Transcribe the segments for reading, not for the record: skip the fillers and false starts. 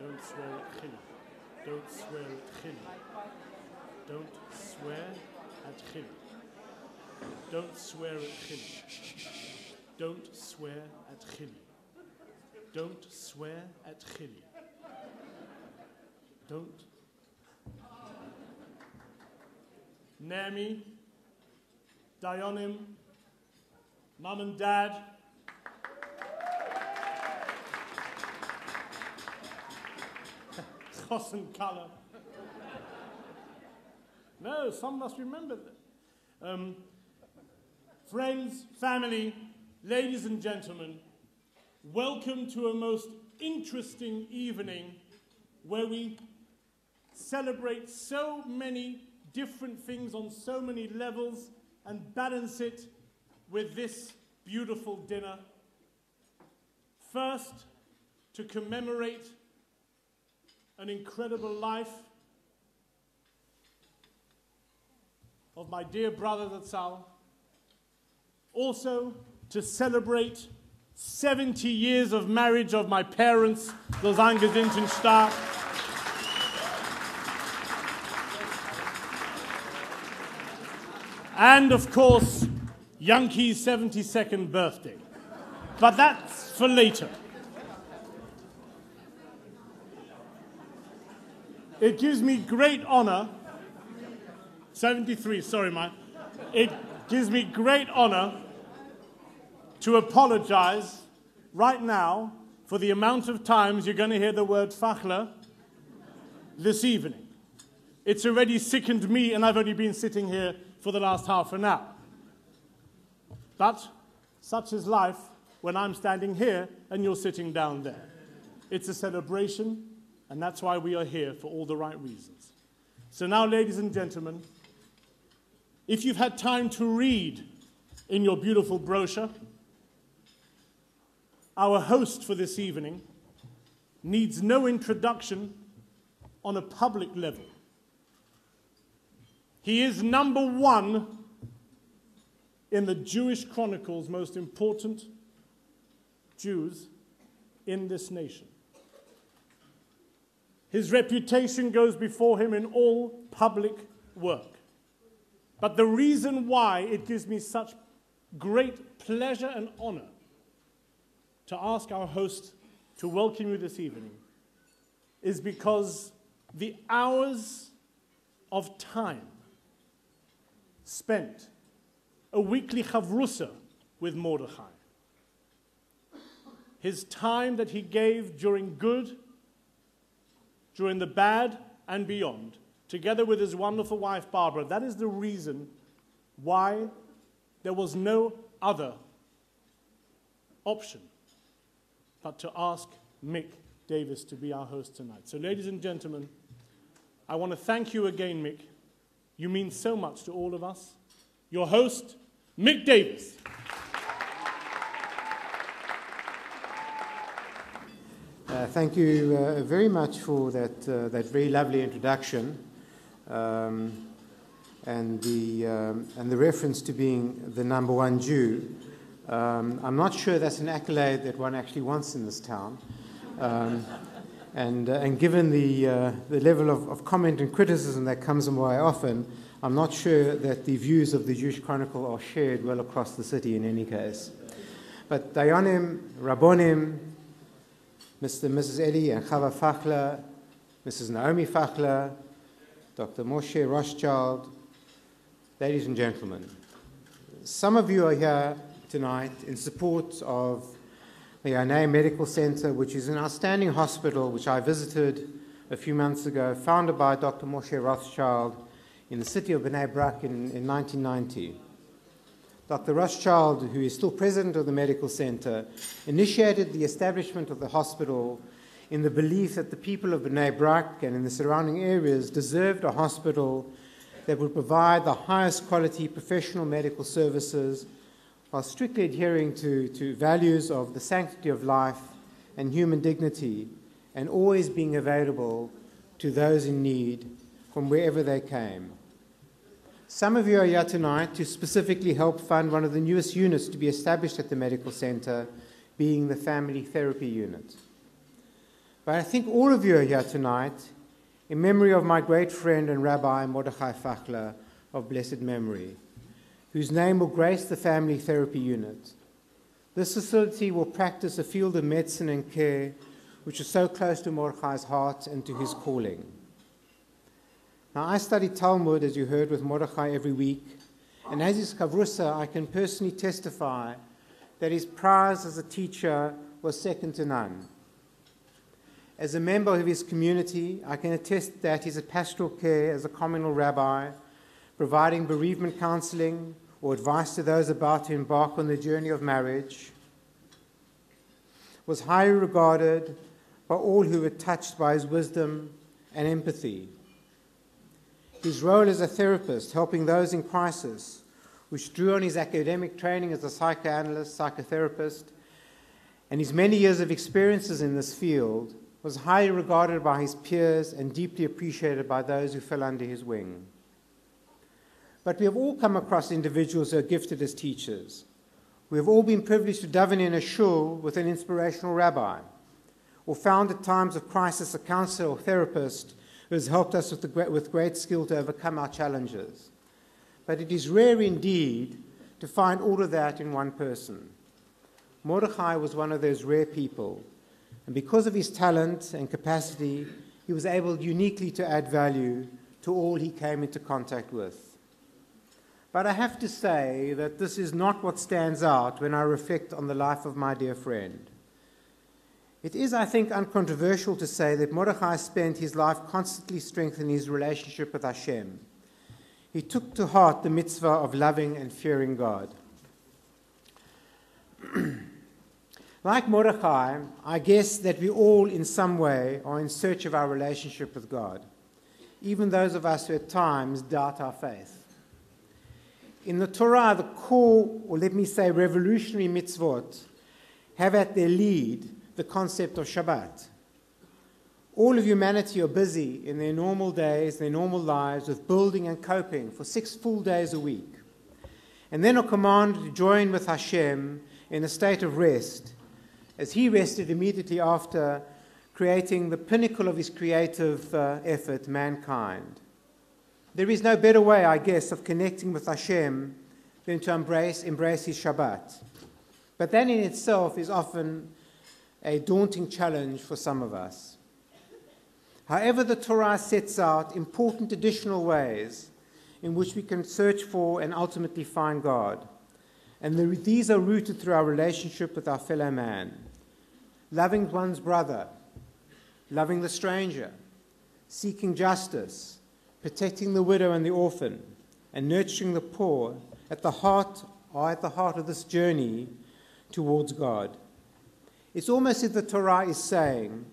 Don't swear at Chili. Don't swear at Chili. Don't swear at Chili. Don't swear at Chili. Don't swear at Chili. Don't swear at Chili. Don't. Nami, Dayanim, Mum and Dad, Chosen Kala. No, some must remember that. Friends, family, ladies and gentlemen, welcome to a most interesting evening where we celebrate so many different things on so many levels and balance it with this beautiful dinner. First, to commemorate an incredible life of my dear brother Zatzal. Also, to celebrate 70 years of marriage of my parents, those angesinten stark. And, of course, Yankee's 72nd birthday. But that's for later. It gives me great honor, 73, sorry, man. It gives me great honor to apologize right now for the amount of times you're going to hear the word Fachler this evening. It's already sickened me, and I've only been sitting here for the last half an hour. But such is life when I'm standing here and you're sitting down there. It's a celebration, and that's why we are here, for all the right reasons. So now, ladies and gentlemen, if you've had time to read in your beautiful brochure, our host for this evening needs no introduction on a public level. He is number one in the Jewish Chronicle's most important Jews in this nation. His reputation goes before him in all public work. But the reason why it gives me such great pleasure and honor to ask our host to welcome you this evening is because the hours of time spent, a weekly chavrusa with Mordechai, his time that he gave during good, during the bad, and beyond, together with his wonderful wife Barbara, that is the reason why there was no other option but to ask Mick Davis to be our host tonight. So, ladies and gentlemen, I want to thank you again, Mick. You mean so much to all of us. Your host, Mick Davis. Thank you very much for that very lovely introduction, and the reference to being the number one Jew. I'm not sure that's an accolade that one actually wants in this town. And given the level of comment and criticism that comes my way often, I'm not sure that the views of the Jewish Chronicle are shared well across the city in any case. But Dayanim, Rabbonim, Mr. and Mrs. Eli and Chava Fachler, Mrs. Naomi Fachler, Dr. Moshe Rothschild, ladies and gentlemen, some of you are here tonight in support of the Mayanei Medical Center, which is an outstanding hospital which I visited a few months ago, founded by Dr. Moshe Rothschild in the city of Bnei Brak in 1990. Dr. Rothschild, who is still president of the medical center, initiated the establishment of the hospital in the belief that the people of Bnei Brak and in the surrounding areas deserved a hospital that would provide the highest quality professional medical services while strictly adhering to values of the sanctity of life and human dignity, and always being available to those in need from wherever they came. Some of you are here tonight to specifically help fund one of the newest units to be established at the medical center, being the family therapy unit. But I think all of you are here tonight in memory of my great friend and Rabbi Mordechai Fachler of blessed memory, whose name will grace the family therapy unit. This facility will practice a field of medicine and care which is so close to Mordechai's heart and to his calling. Now, I study Talmud, as you heard, with Mordechai every week, and as his kavrusa, I can personally testify that his prowess as a teacher was second to none. As a member of his community, I can attest that his pastoral care as a communal rabbi, providing bereavement counseling or advice to those about to embark on the journey of marriage, was highly regarded by all who were touched by his wisdom and empathy. His role as a therapist, helping those in crisis, which drew on his academic training as a psychoanalyst, psychotherapist, and his many years of experiences in this field, was highly regarded by his peers and deeply appreciated by those who fell under his wing. But we have all come across individuals who are gifted as teachers. We have all been privileged to daven in a shul with an inspirational rabbi, or found at times of crisis a counselor or therapist who has helped us with great skill to overcome our challenges. But it is rare indeed to find all of that in one person. Mordechai was one of those rare people, and because of his talent and capacity, he was able uniquely to add value to all he came into contact with. But I have to say that this is not what stands out when I reflect on the life of my dear friend. It is, I think, uncontroversial to say that Mordechai spent his life constantly strengthening his relationship with Hashem. He took to heart the mitzvah of loving and fearing God. Like Mordechai, I guess that we all in some way are in search of our relationship with God, even those of us who at times doubt our faith. In the Torah, the core, or let me say revolutionary mitzvot, have at their lead the concept of Shabbat. All of humanity are busy in their normal days, their normal lives, with building and coping for 6 full days a week, and then are commanded to join with Hashem in a state of rest, as he rested immediately after creating the pinnacle of his creative effort, mankind. There is no better way, I guess, of connecting with Hashem than to embrace his Shabbat. But that in itself is often a daunting challenge for some of us. However, the Torah sets out important additional ways in which we can search for and ultimately find God. And these are rooted through our relationship with our fellow man. Loving one's brother, loving the stranger, seeking justice, protecting the widow and the orphan, and nurturing the poor at the heart of this journey towards God. It's almost as if the Torah is saying,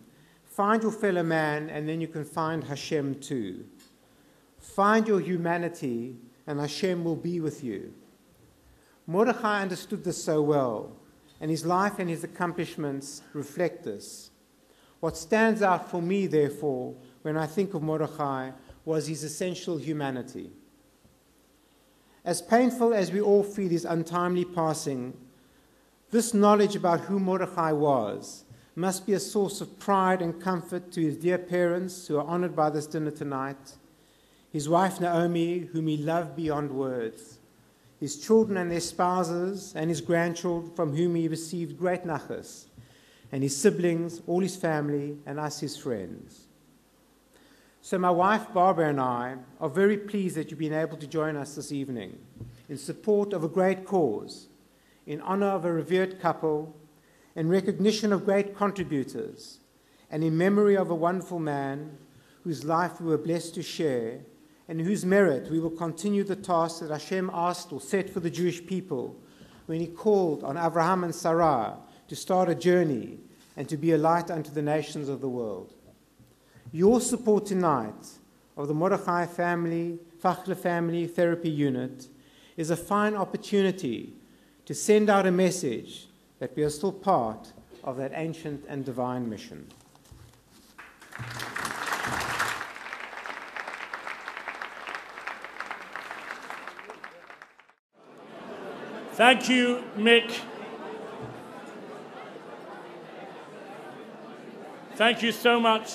find your fellow man and then you can find Hashem too. Find your humanity and Hashem will be with you. Mordechai understood this so well, and his life and his accomplishments reflect this. What stands out for me, therefore, when I think of Mordechai, was his essential humanity. As painful as we all feel his untimely passing, this knowledge about who Mordechai was must be a source of pride and comfort to his dear parents who are honored by this dinner tonight, his wife Naomi, whom he loved beyond words, his children and their spouses, and his grandchildren from whom he received great nachas, and his siblings, all his family, and us, his friends. So my wife Barbara and I are very pleased that you've been able to join us this evening in support of a great cause, in honor of a revered couple, in recognition of great contributors, and in memory of a wonderful man whose life we were blessed to share, and in whose merit we will continue the task that Hashem asked or set for the Jewish people when he called on Abraham and Sarah to start a journey and to be a light unto the nations of the world. Your support tonight of the Mordechai family, Fachler family therapy unit is a fine opportunity to send out a message that we are still part of that ancient and divine mission. Thank you, Mick. Thank you so much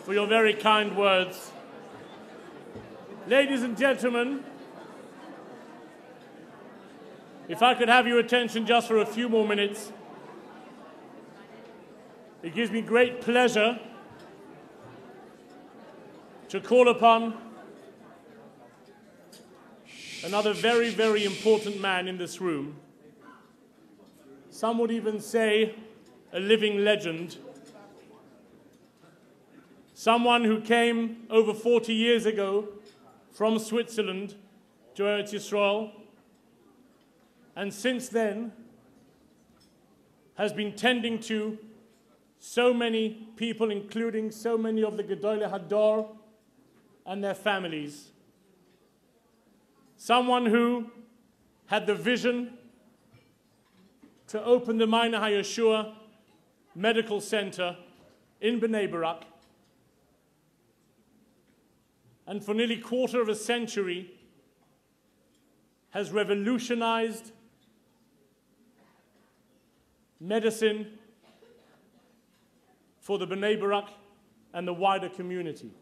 for your very kind words. Ladies and gentlemen, if I could have your attention just for a few more minutes, it gives me great pleasure to call upon another very, very important man in this room. Some would even say a living legend. Someone who came over 40 years ago from Switzerland to Eretz Yisrael, and since then has been tending to so many people, including so many of the Gedolei Hador and their families. Someone who had the vision to open the Mayanei Hayeshua Medical Center in Bnei Barak, and for nearly a quarter of a century has revolutionized medicine for the Bnei Barak and the wider community.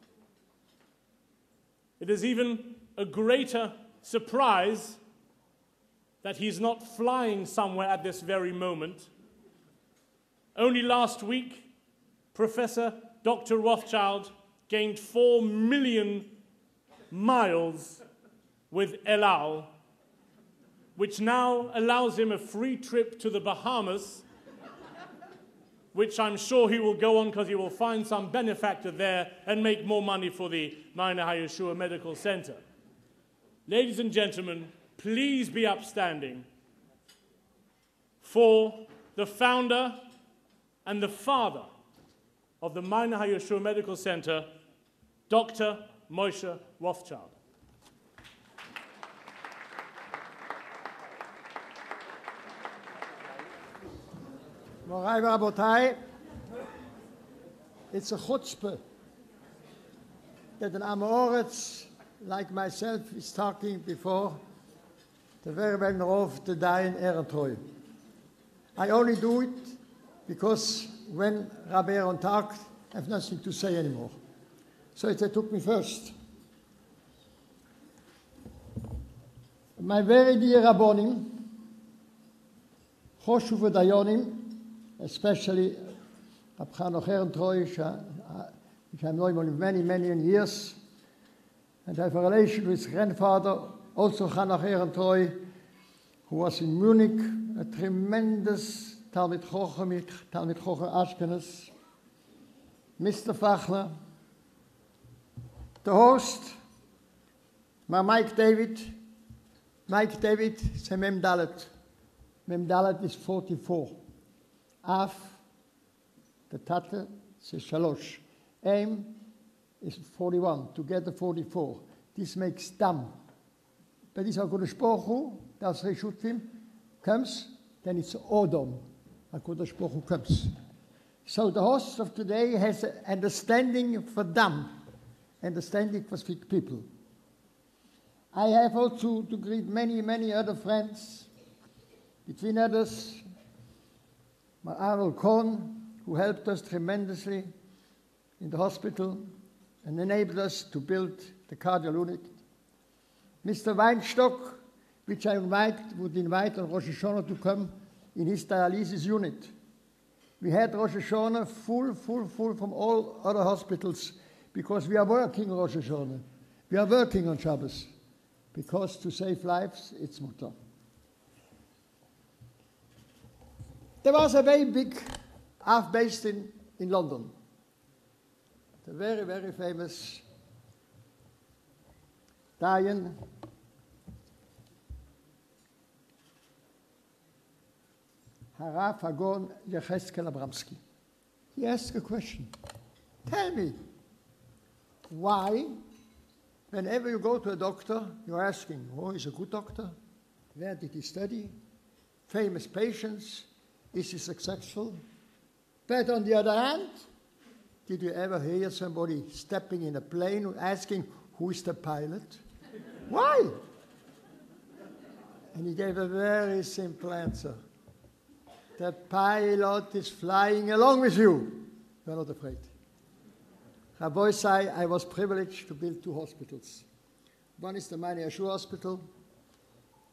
It is even a greater surprise that he's not flying somewhere at this very moment. Only last week, Professor Dr. Rothschild gained 4 million miles with El Al, which now allows him a free trip to the Bahamas, which I'm sure he will go on because he will find some benefactor there and make more money for the Mayanei Hayeshua Medical Center. Ladies and gentlemen, please be upstanding for the founder and the father of the Mayanei Hayeshua Medical Center, Dr. Moshe Rothschild. Morai Rabotai, it's a chutzpah that an Amoritz like myself is talking before the very well of to die in Ehrentreu. I only do it because when Rabbi Aaron talked, I have nothing to say anymore. So it took me first. My very dear Rabbonim, Choshu v'Dayonim, especially Rab Chanoch Ehrentreu, which I know him for many, many years, and I have a relation with his grandfather, also Chanoch Ehrentreu, who was in Munich, a tremendous Talmid Chochem Ashkenaz, Mr. Fachler, the host, my Mike David, is a Mem Dalet. Mem Dalet is 44. Af, the Tate, is Shalosh. Aim is 41, together 44. This makes Dam. But this HaKadosh Baruch Hu, das Reshutim, comes, then it's Odom. HaKadosh Baruch Hu comes. So the host of today has an understanding for Dam, understanding for sick people. I have also to greet many, many other friends, between others, my Arnold Cohn, who helped us tremendously in the hospital and enabled us to build the cardiac unit. Mr. Weinstock, which I would invite on Rosh Hashanah to come in his dialysis unit. We had Rosh Hashanah full from all other hospitals because we are working Rosh Hashanah. We are working on Shabbos because to save lives, it's mutter. There was a very big AF based in London. The very, very famous Dayan Harav Hagon Yecheskel Abramsky. He asked a question. Tell me, why, whenever you go to a doctor, you're asking, oh, is he a good doctor? Where did he study? Famous patients? Is he successful? But on the other hand, did you ever hear somebody stepping in a plane and asking, who is the pilot? Why? And he gave a very simple answer. The pilot is flying along with you. we're not afraid. Rabbi say I was privileged to build 2 hospitals. One is the Mayanei Hayeshua Hospital,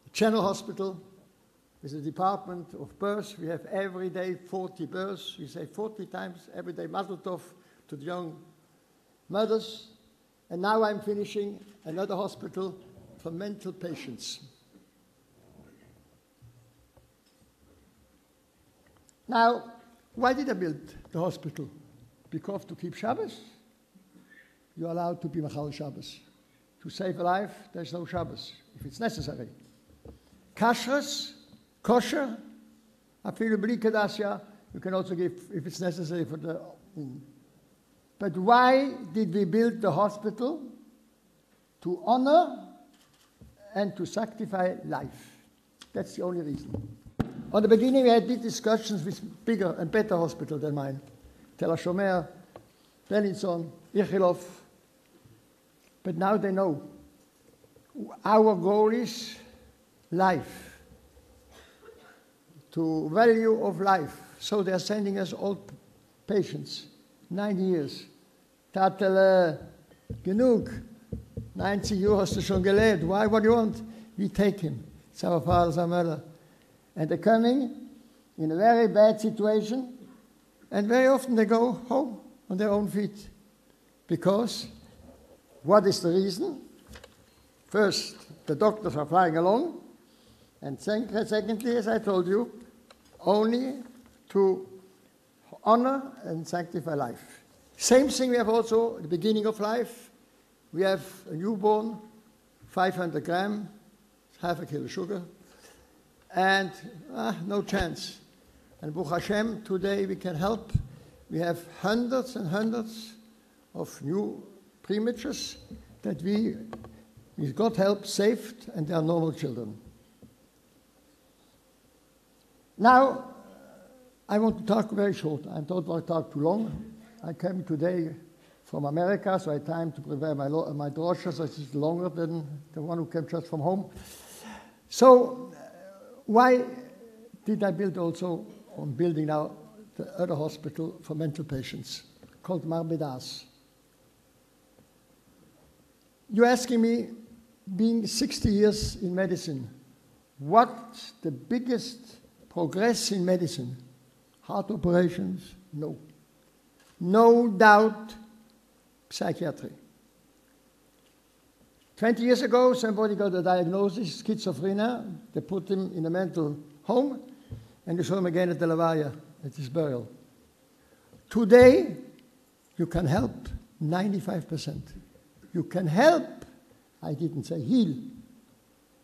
a general hospital with a department of births. We have every day 40 births. We say 40 times every day Mazel Tov to the young mothers. And now I'm finishing another hospital for mental patients. Now, why did I build the hospital? Because to keep Shabbos, you're allowed to be Machal Shabbos. To save a life, there's no Shabbos, if it's necessary. Kashrus, kosher, afilu bli kedasha, you can also give if it's necessary for the... But why did we build the hospital? To honor and to sanctify life. That's the only reason. On the beginning, we had big discussions with bigger and better hospitals than mine. Tel HaShomer, Bellinson, Ichilov. But now they know. Our goal is life. To value of life. So they are sending us old patients. 9 years. Tatel, genug. 90 Jahre hast du schon gelebt. Why? What do you want? We take him. It's our father, our mother. And they're coming in a very bad situation. And very often they go home on their own feet. Because, what is the reason? First, the doctors are flying along. And secondly, as I told you, only to honor and sanctify life. Same thing we have also at the beginning of life. We have a newborn, 500 grams, half a kilo sugar, and no chance. And Baruch Hashem, today we can help. We have hundreds and hundreds of new prematures that we, with God's help, saved, and they are normal children. Now, I want to talk very short. I don't want to talk too long. I came today from America, so I had time to prepare my drosha, so it's longer than the one who came just from home. So, why did I build also on building now the other hospital for mental patients called Marbedas? You're asking me, being 60 years in medicine, what's the biggest progress in medicine? Heart operations? No. No doubt, psychiatry. 20 years ago, somebody got a diagnosis, schizophrenia. They put him in a mental home, and you saw him again at the Levaya, at his burial. Today, you can help 95%. You can help, I didn't say heal.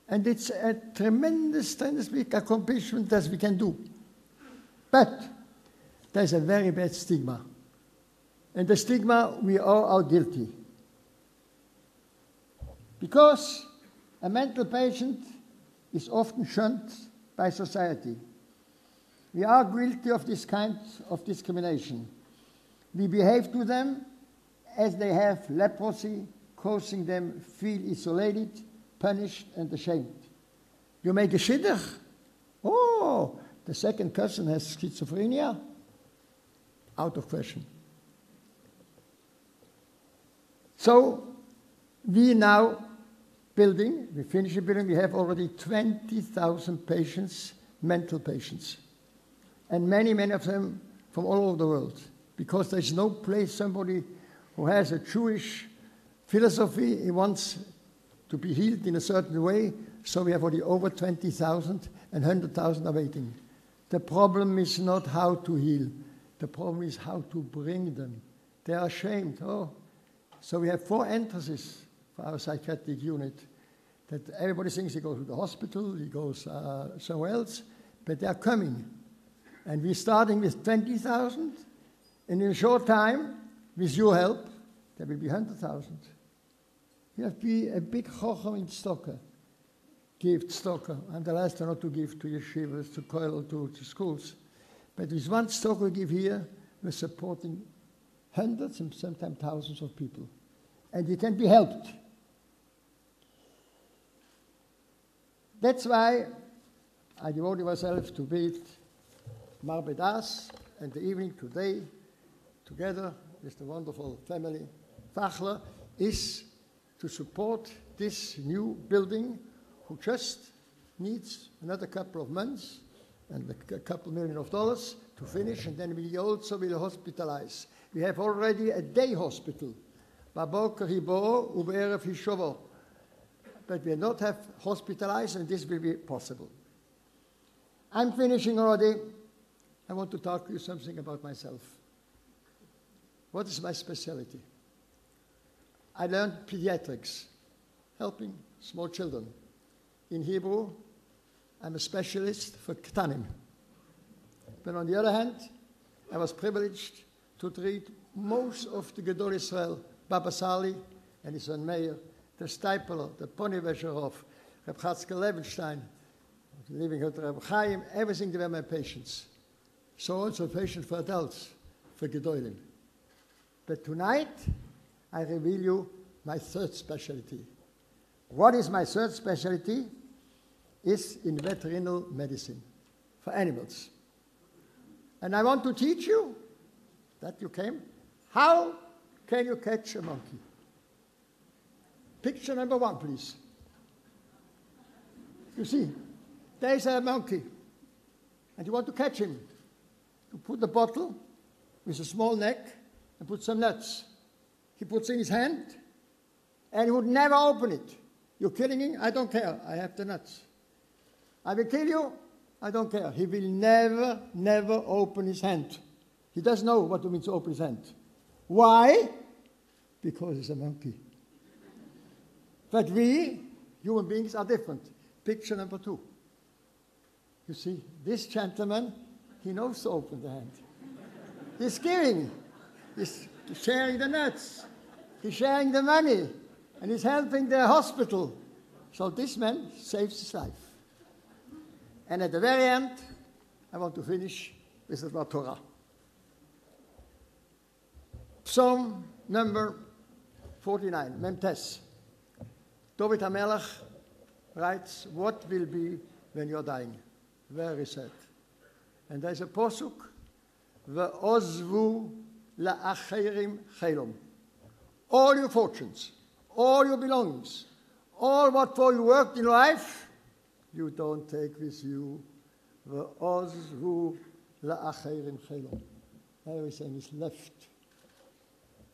And it's a tremendous big accomplishment that we can do. But there's a very bad stigma. And the stigma, we all are guilty. Because a mental patient is often shunned by society. We are guilty of this kind of discrimination. We behave to them as they have leprosy, causing them feel isolated, punished, and ashamed. You make a shidduch. Oh, the second cousin has schizophrenia. Out of question. So, we now we finish the building, we have already 20,000 patients, mental patients. And many of them from all over the world. Because there's no place somebody who has a Jewish philosophy, he wants to be healed in a certain way, so we have already over 20,000 and 100,000 are waiting. The problem is not how to heal. The problem is how to bring them. They are ashamed. Oh, so we have 4 entrances for our psychiatric unit. That everybody thinks he goes to the hospital, he goes somewhere else, but they are coming. And we're starting with 20,000, and in a short time, with your help, there will be 100,000. You have to be a big chochem in Stocker. Give Stocker. I'm the last one not to give to yeshivas, to kollel, to schools. But with one stock we give here, we're supporting hundreds and sometimes thousands of people. And we can be helped. That's why I devoted myself to build Marbedas, and the evening today together with the wonderful family Fachler, is to support this new building, who just needs another couple of months and a couple million of dollars to finish, and then we also will hospitalize. We have already a day hospital, Baboker Hibo, Uberev Hishovo, but we will not have hospitalized, and this will be possible. I'm finishing already. I want to talk to you something about myself. What is my specialty? I learned pediatrics, helping small children. In Hebrew, I'm a specialist for Ktanim. But on the other hand, I was privileged to treat most of the Gedol Israel, Baba Sali and his son Meir, the Steipeler, the Ponywescherhoff, Reb Chatzkel Levenstein, living at Reb Chaim, everything, they were my patients. So also patients for adults, for Gedolim. But tonight, I reveal you my third specialty. What is my third specialty? Is in veterinary medicine for animals. And I want to teach you, that you came, how can you catch a monkey? Picture number 1, please. You see, there's a monkey, and you want to catch him. You put the bottle with a small neck and put some nuts. He puts in his hand, and he would never open it. You're killing him? I don't care. I have the nuts. I will kill you? I don't care. He will never, never open his hand. He doesn't know what it means to open his hand. Why? Because he's a monkey. But we, human beings, are different. Picture number 2. You see, this gentleman, he knows to open the hand. He's giving. He's sharing the nuts. He's sharing the money. And he's helping the hospital. So this man saves his life. And at the very end, I want to finish with the Torah. Psalm number 49, Memtes. David HaMelech writes, what will be when you're dying? Very sad. And there's a posuk, Ve'ozvu la'acherim chelom. All your fortunes, all your belongings, all what for you worked in life, you don't take with you. Ve'ozvu la'acherim chelom. Everything is left.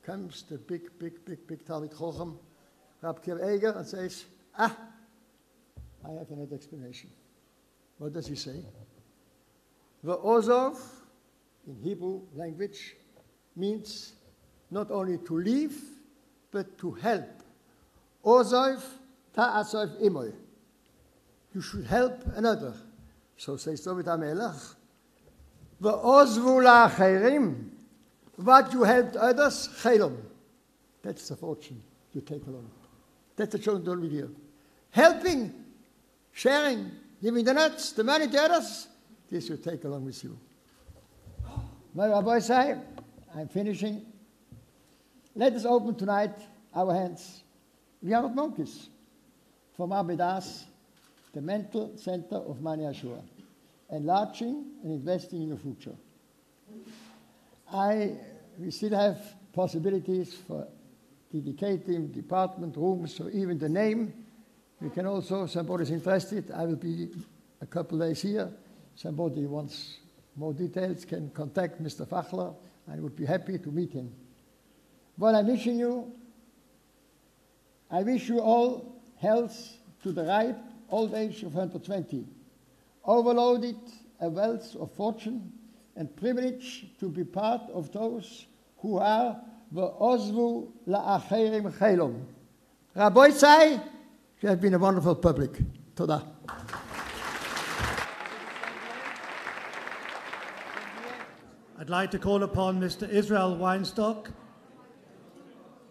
Comes the big Talmid Chochem, Rab Kiv Eger, and says, I have another explanation. What does he say? Ve'ozov, in Hebrew language, means not only to leave, but to help. Ozov ta'asov imoy. You should help another. So says David HaMelech. Ve'ozvu la'acherim. What you helped others, chelom. That's the fortune you take along. That's the children don't here. Helping, sharing, giving the nuts, the money to others, this you take along with you. My Rabbi say, I'm finishing. Let us open tonight our hands. We are not monkeys. From Abidas, the mental center of Mayanei Hayeshua, enlarging and investing in your future. We still have possibilities for dedicating department rooms or even the name. We can also, somebody's interested, I will be a couple days here. Somebody wants more details can contact Mr. Fachler. I would be happy to meet him. What I'm wishing you, I wish you all health to the ripe old age of 120, overloaded a wealth of fortune, and privilege to be part of those who are ve'ozvu la'acherim chelom. Rabbi Say, you have been a wonderful public. Toda. I'd like to call upon Mr. Israel Weinstock.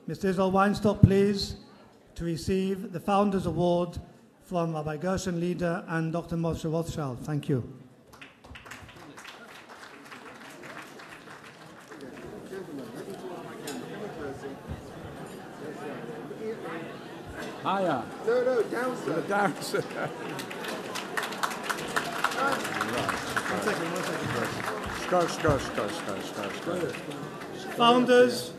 Mr. Israel Weinstock, please, to receive the Founders Award from Rabbi Gershon Lieder and Dr. Moshe Rothschild. Thank you. Hiya. No, downstairs. Downstairs. One second. Gosh. Founders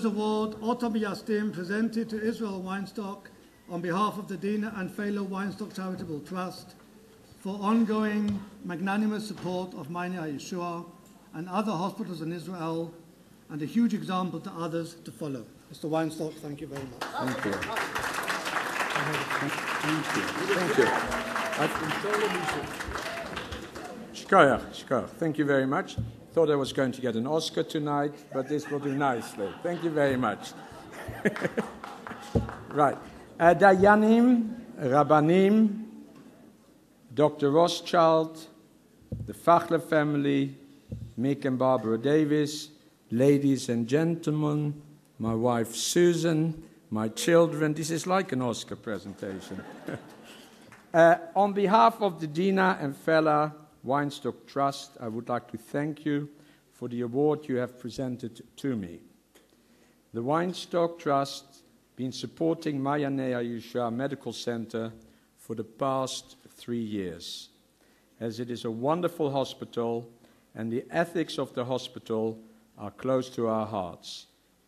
Award, Otam Yastim, presented to Israel Weinstock on behalf of the Dina and Philo Weinstock Charitable Trust for ongoing magnanimous support of Mayanei Hayeshua and other hospitals in Israel, and a huge example to others to follow. Mr. Weinstock, thank you very much. Thank you. Thank you. Shkoyach. Thank you very much. Thought I was going to get an Oscar tonight, but this will do nicely. Thank you very much. Right. Dayanim, Rabbanim, Dr. Rothschild, the Fachler family, Mick and Barbara Davis, ladies and gentlemen, my wife Susan, my children. This is like an Oscar presentation. On behalf of the Dina and Fela Weinstock Trust, I would like to thank you for the award you have presented to me. The Weinstock Trust has been supporting Mayanei Hayeshua Medical Center for the past 3 years, as it is a wonderful hospital and the ethics of the hospital are close to our hearts.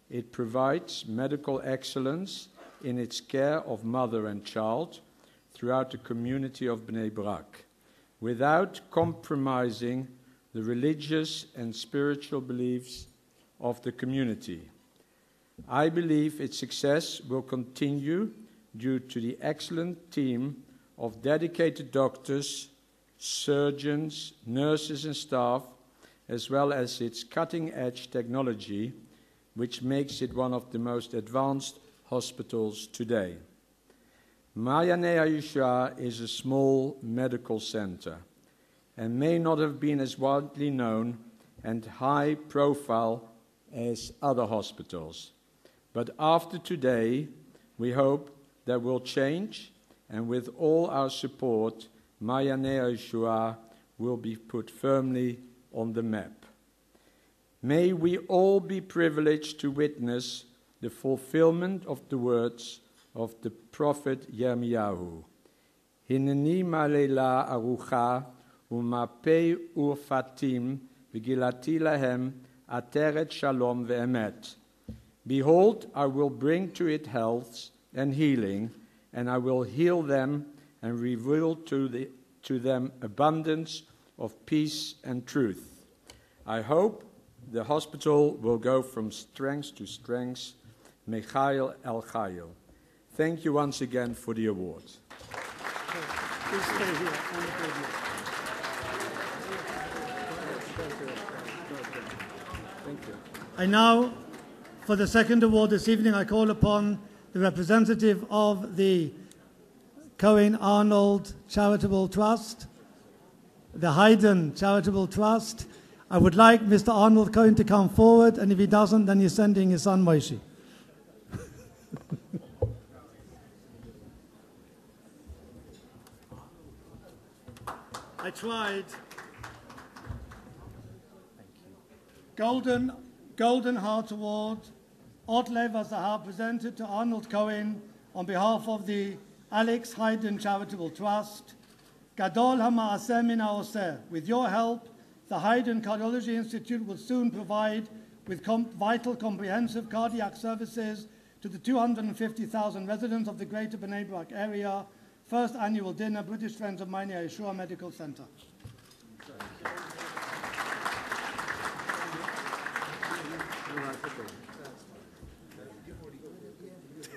It provides medical excellence in its care of mother and child throughout the community of Bnei Brak, without compromising the religious and spiritual beliefs of the community. I believe its success will continue due to the excellent team of dedicated doctors, surgeons, nurses and staff, as well as its cutting-edge technology, which makes it one of the most advanced hospitals today. Mayanei Hayeshua is a small medical center and may not have been as widely known and high profile as other hospitals. But after today, we hope that will change, and with all our support, Mayanei Hayeshua will be put firmly on the map. May we all be privileged to witness the fulfillment of the words of the prophet Yirmiyahu. Hineni malela arucha umapei urfatim v'gilati lahem ateret shalom ve'emet. Behold, I will bring to it health and healing, and I will heal them and reveal to them abundance of peace and truth. I hope the hospital will go from strength to strength. Mechail el Chayil. Thank you once again for the award. Please stay here on the podium. Thank you. I now, for the second award this evening, I call upon the representative of the Cohen Arnold Charitable Trust, the Haydn Charitable Trust. I would like Mr. Arnold Cohen to come forward, and if he doesn't, then he's sending his son Moshe. I tried. Golden Heart Award, Otlev Azahar, presented to Arnold Cohen on behalf of the Alex Haydn Charitable Trust. Gadol HaMaaseh Min HaOseh. With your help, the Haydn Cardiology Institute will soon provide with vital comprehensive cardiac services to the 250,000 residents of the greater Bnei Brak area. First annual dinner, British Friends of Mayanei Hayeshua Medical Center.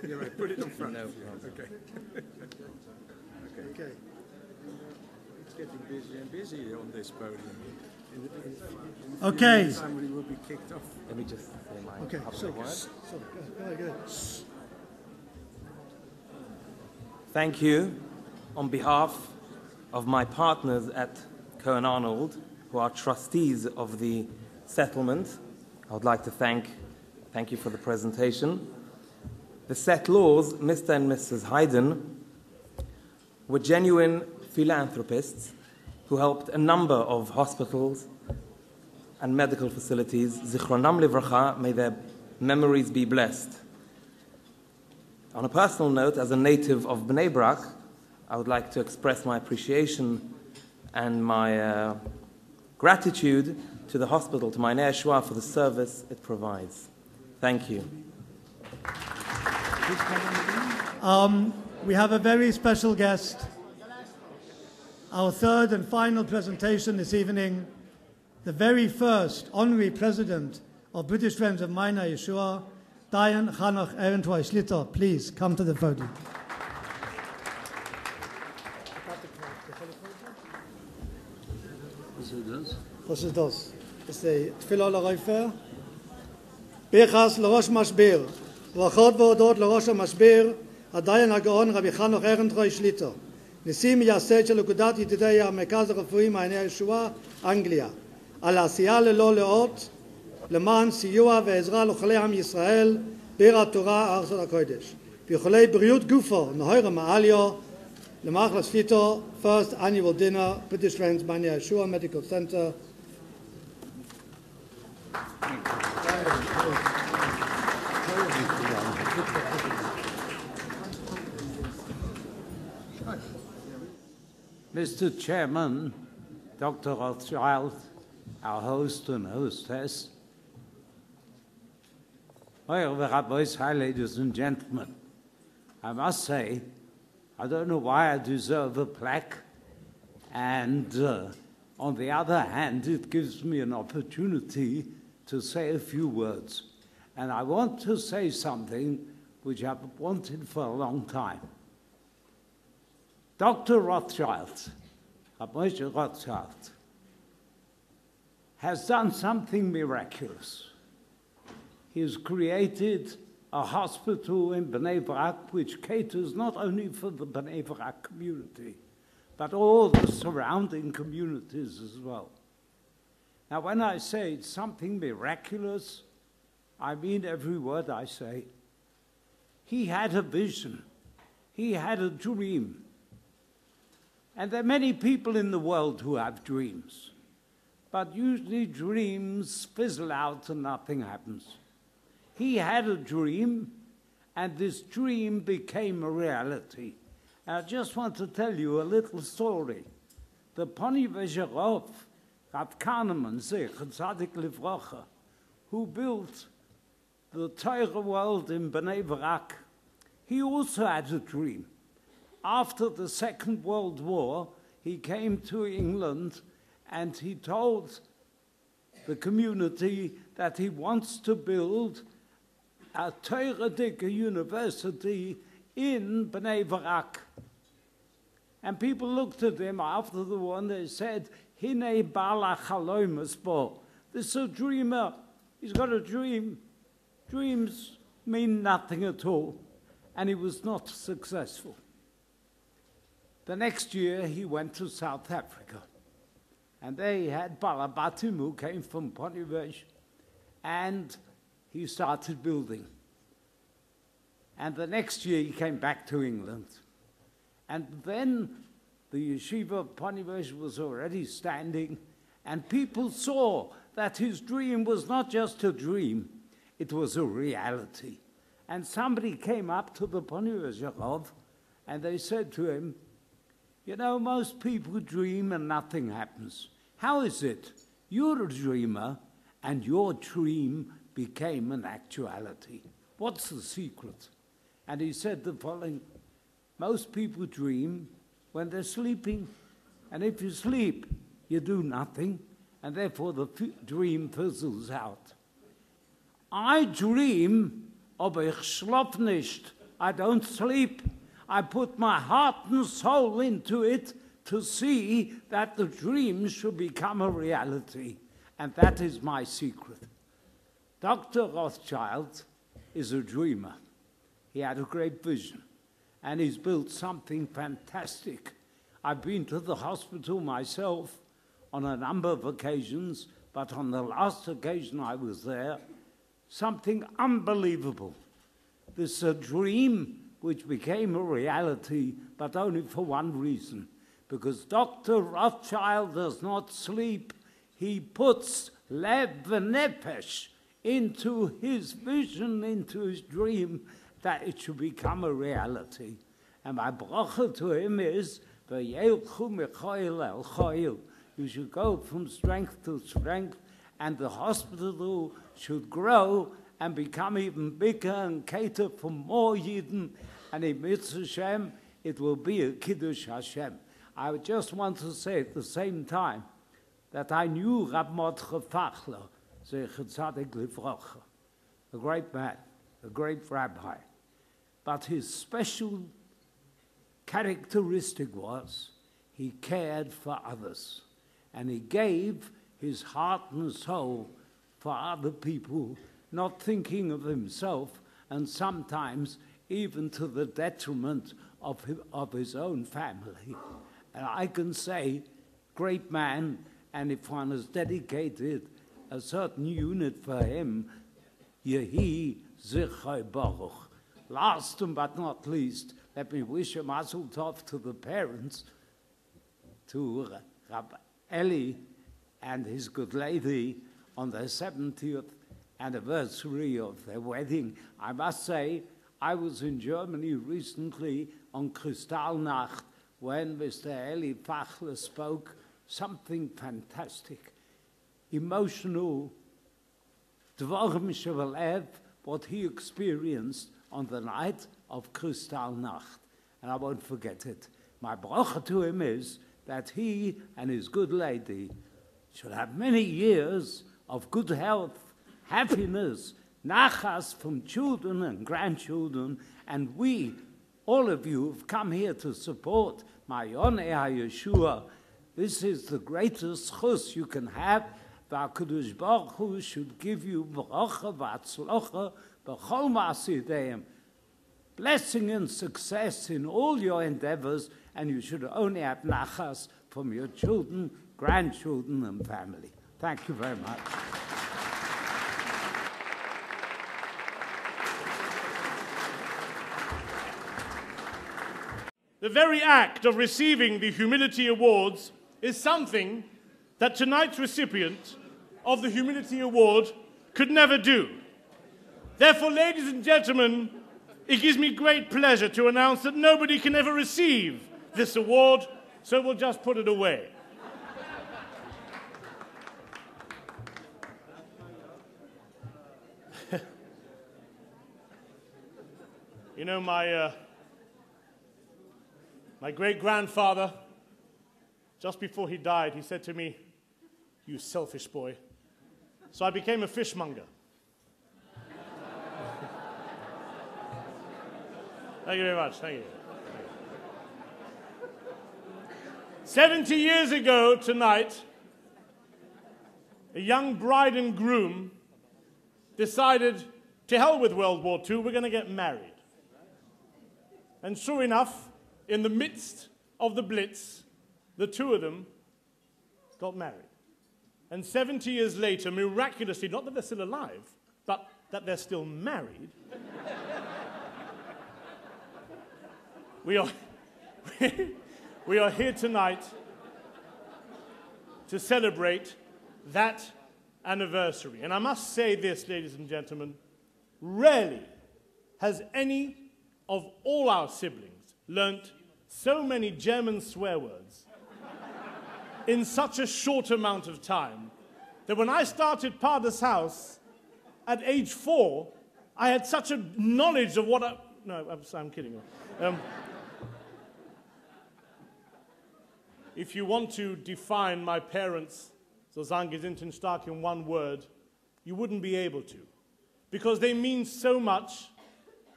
You're right, put it in front. No. Okay. Okay. It's getting busier and busier on this podium. Okay. Somebody will be kicked off. Let me just say my Okay, so good. Thank you on behalf of my partners at Cohen Arnold, who are trustees of the settlement. I would like to thank you for the presentation. The settlors, Mr. and Mrs. Haydn, were genuine philanthropists who helped a number of hospitals and medical facilities. Zichronam livracha, may their memories be blessed. On a personal note, as a native of Bnei Brak, I would like to express my appreciation and my gratitude to the hospital, to Mayanei Hayeshua, for the service it provides. Thank you. We have a very special guest. Our third and final presentation this evening, the very first honorary president of British Friends of Mayanei Hayeshua, Dayan Hanoch Erentroy Schlitter. Please come to the podium. Was ist das? Das ist die Tfilah l'Reifer. Bichas l'Rosh Mashbir. Brachot v'odot l'Rosh Mashbir. Dayan HaGaon Rabbi Hanoch Erentroy Schlitter. נשיא מייסד של אגודת ידידי המרכז הרפואי מעייני הישועה, אנגליה, על העשייה ללא לאות למען סיוע ועזרה לחולי עם ישראל בעיר התורה ארצות הקודש. ויכולי בריאות גופו נהויר מעליו למערכת שליטו, first annual dinner, British Friends מעייני הישועה Medical Center. Mr. Chairman, Dr. Rothschild, our host and hostess, ladies and gentlemen, I must say, I don't know why I deserve a plaque, and on the other hand, it gives me an opportunity to say a few words. And I want to say something which I've wanted for a long time. Dr. Rothschild, Moshe Rothschild, has done something miraculous. He has created a hospital in Bnei Brak which caters not only for the Bnei Brak community, but all the surrounding communities as well. Now, when I say it's something miraculous, I mean every word I say. He had a vision. He had a dream. And there are many people in the world who have dreams, but usually dreams fizzle out and nothing happens. He had a dream, and this dream became a reality. And I just want to tell you a little story. The Ponivesher Rav, Rav Kahneman, Zecher Tzadik Livrocha, who built the Torah world in Bnei Brak, he also had a dream. After the Second World War, he came to England and he told the community that he wants to build a Torah university in Bnei Brak. And people looked at him after the war and they said, Hine bala chaloimus bo. This is a dreamer. He's got a dream. Dreams mean nothing at all. And he was not successful. The next year, he went to South Africa. And they had Balabatim, who came from Ponivesher, and he started building. And the next year, he came back to England. And then the yeshiva of Ponivesher was already standing, and people saw that his dream was not just a dream, it was a reality. And somebody came up to the Ponivesher Rav, and they said to him, you know, most people dream and nothing happens. How is it? You're a dreamer, and your dream became an actuality. What's the secret? And he said the following, most people dream when they're sleeping, and if you sleep, you do nothing, and therefore the dream fizzles out. I dream, aber ich schlaf nicht. I don't sleep. I put my heart and soul into it to see that the dream should become a reality. And that is my secret. Dr. Rothschild is a dreamer. He had a great vision. And he's built something fantastic. I've been to the hospital myself on a number of occasions, but on the last occasion I was there, something unbelievable. This is a dream which became a reality, but only for one reason. Because Dr. Rothschild does not sleep. He puts lev v'nefesh into his vision, into his dream, that it should become a reality. And my bracha to him is, you should go from strength to strength, and the hospital should grow and become even bigger and cater for more Yidden, and in Mitzvah Hashem, it will be a Kiddush Hashem. I would just want to say at the same time that I knew Rab Mordechai Fachler, Zecher Tzadik Livrocha, a great man, a great rabbi, but his special characteristic was he cared for others, and he gave his heart and soul for other people, not thinking of himself, and sometimes even to the detriment of his own family. And I can say, great man, and if one has dedicated a certain unit for him, Yehi Zichai Baruch. Last but not least, let me wish a mazel tov to the parents, to Rabbi Eli and his good lady on their 70th anniversary of their wedding. I must say, I was in Germany recently on Kristallnacht when Mr. Eli Fachler spoke something fantastic, emotional, Dvorim Shevalev, what he experienced on the night of Kristallnacht. And I won't forget it. My bracha to him is that he and his good lady should have many years of good health, happiness, nachas from children and grandchildren, and we, all of you, have come here to support Mayanei Hayeshua. This is the greatest chus you can have. VaKadosh Baruch Hu should give you bracha v'atzlocha b'chol ma'asideihem, blessing and success in all your endeavors, and you should only have nachas from your children, grandchildren, and family. Thank you very much. The very act of receiving the Humility Awards is something that tonight's recipient of the Humility Award could never do. Therefore, ladies and gentlemen, it gives me great pleasure to announce that nobody can ever receive this award, so we'll just put it away. You know, my great-grandfather, just before he died, he said to me, "You selfish boy." So I became a fishmonger. Thank you very much. Thank you. 70 years ago tonight, a young bride and groom decided, to hell with World War II, we're going to get married. And sure enough, in the midst of the Blitz, the two of them got married. And 70 years later, miraculously, not that they're still alive, but that they're still married, we are here tonight to celebrate that anniversary. And I must say this, ladies and gentlemen, rarely has any of all our siblings learnt so many German swear words in such a short amount of time that when I started Pader's house at age 4, I had such a knowledge of what I... No, I'm kidding. If you want to define my parents, so Zangezinten Stark, in one word, you wouldn't be able to, because they mean so much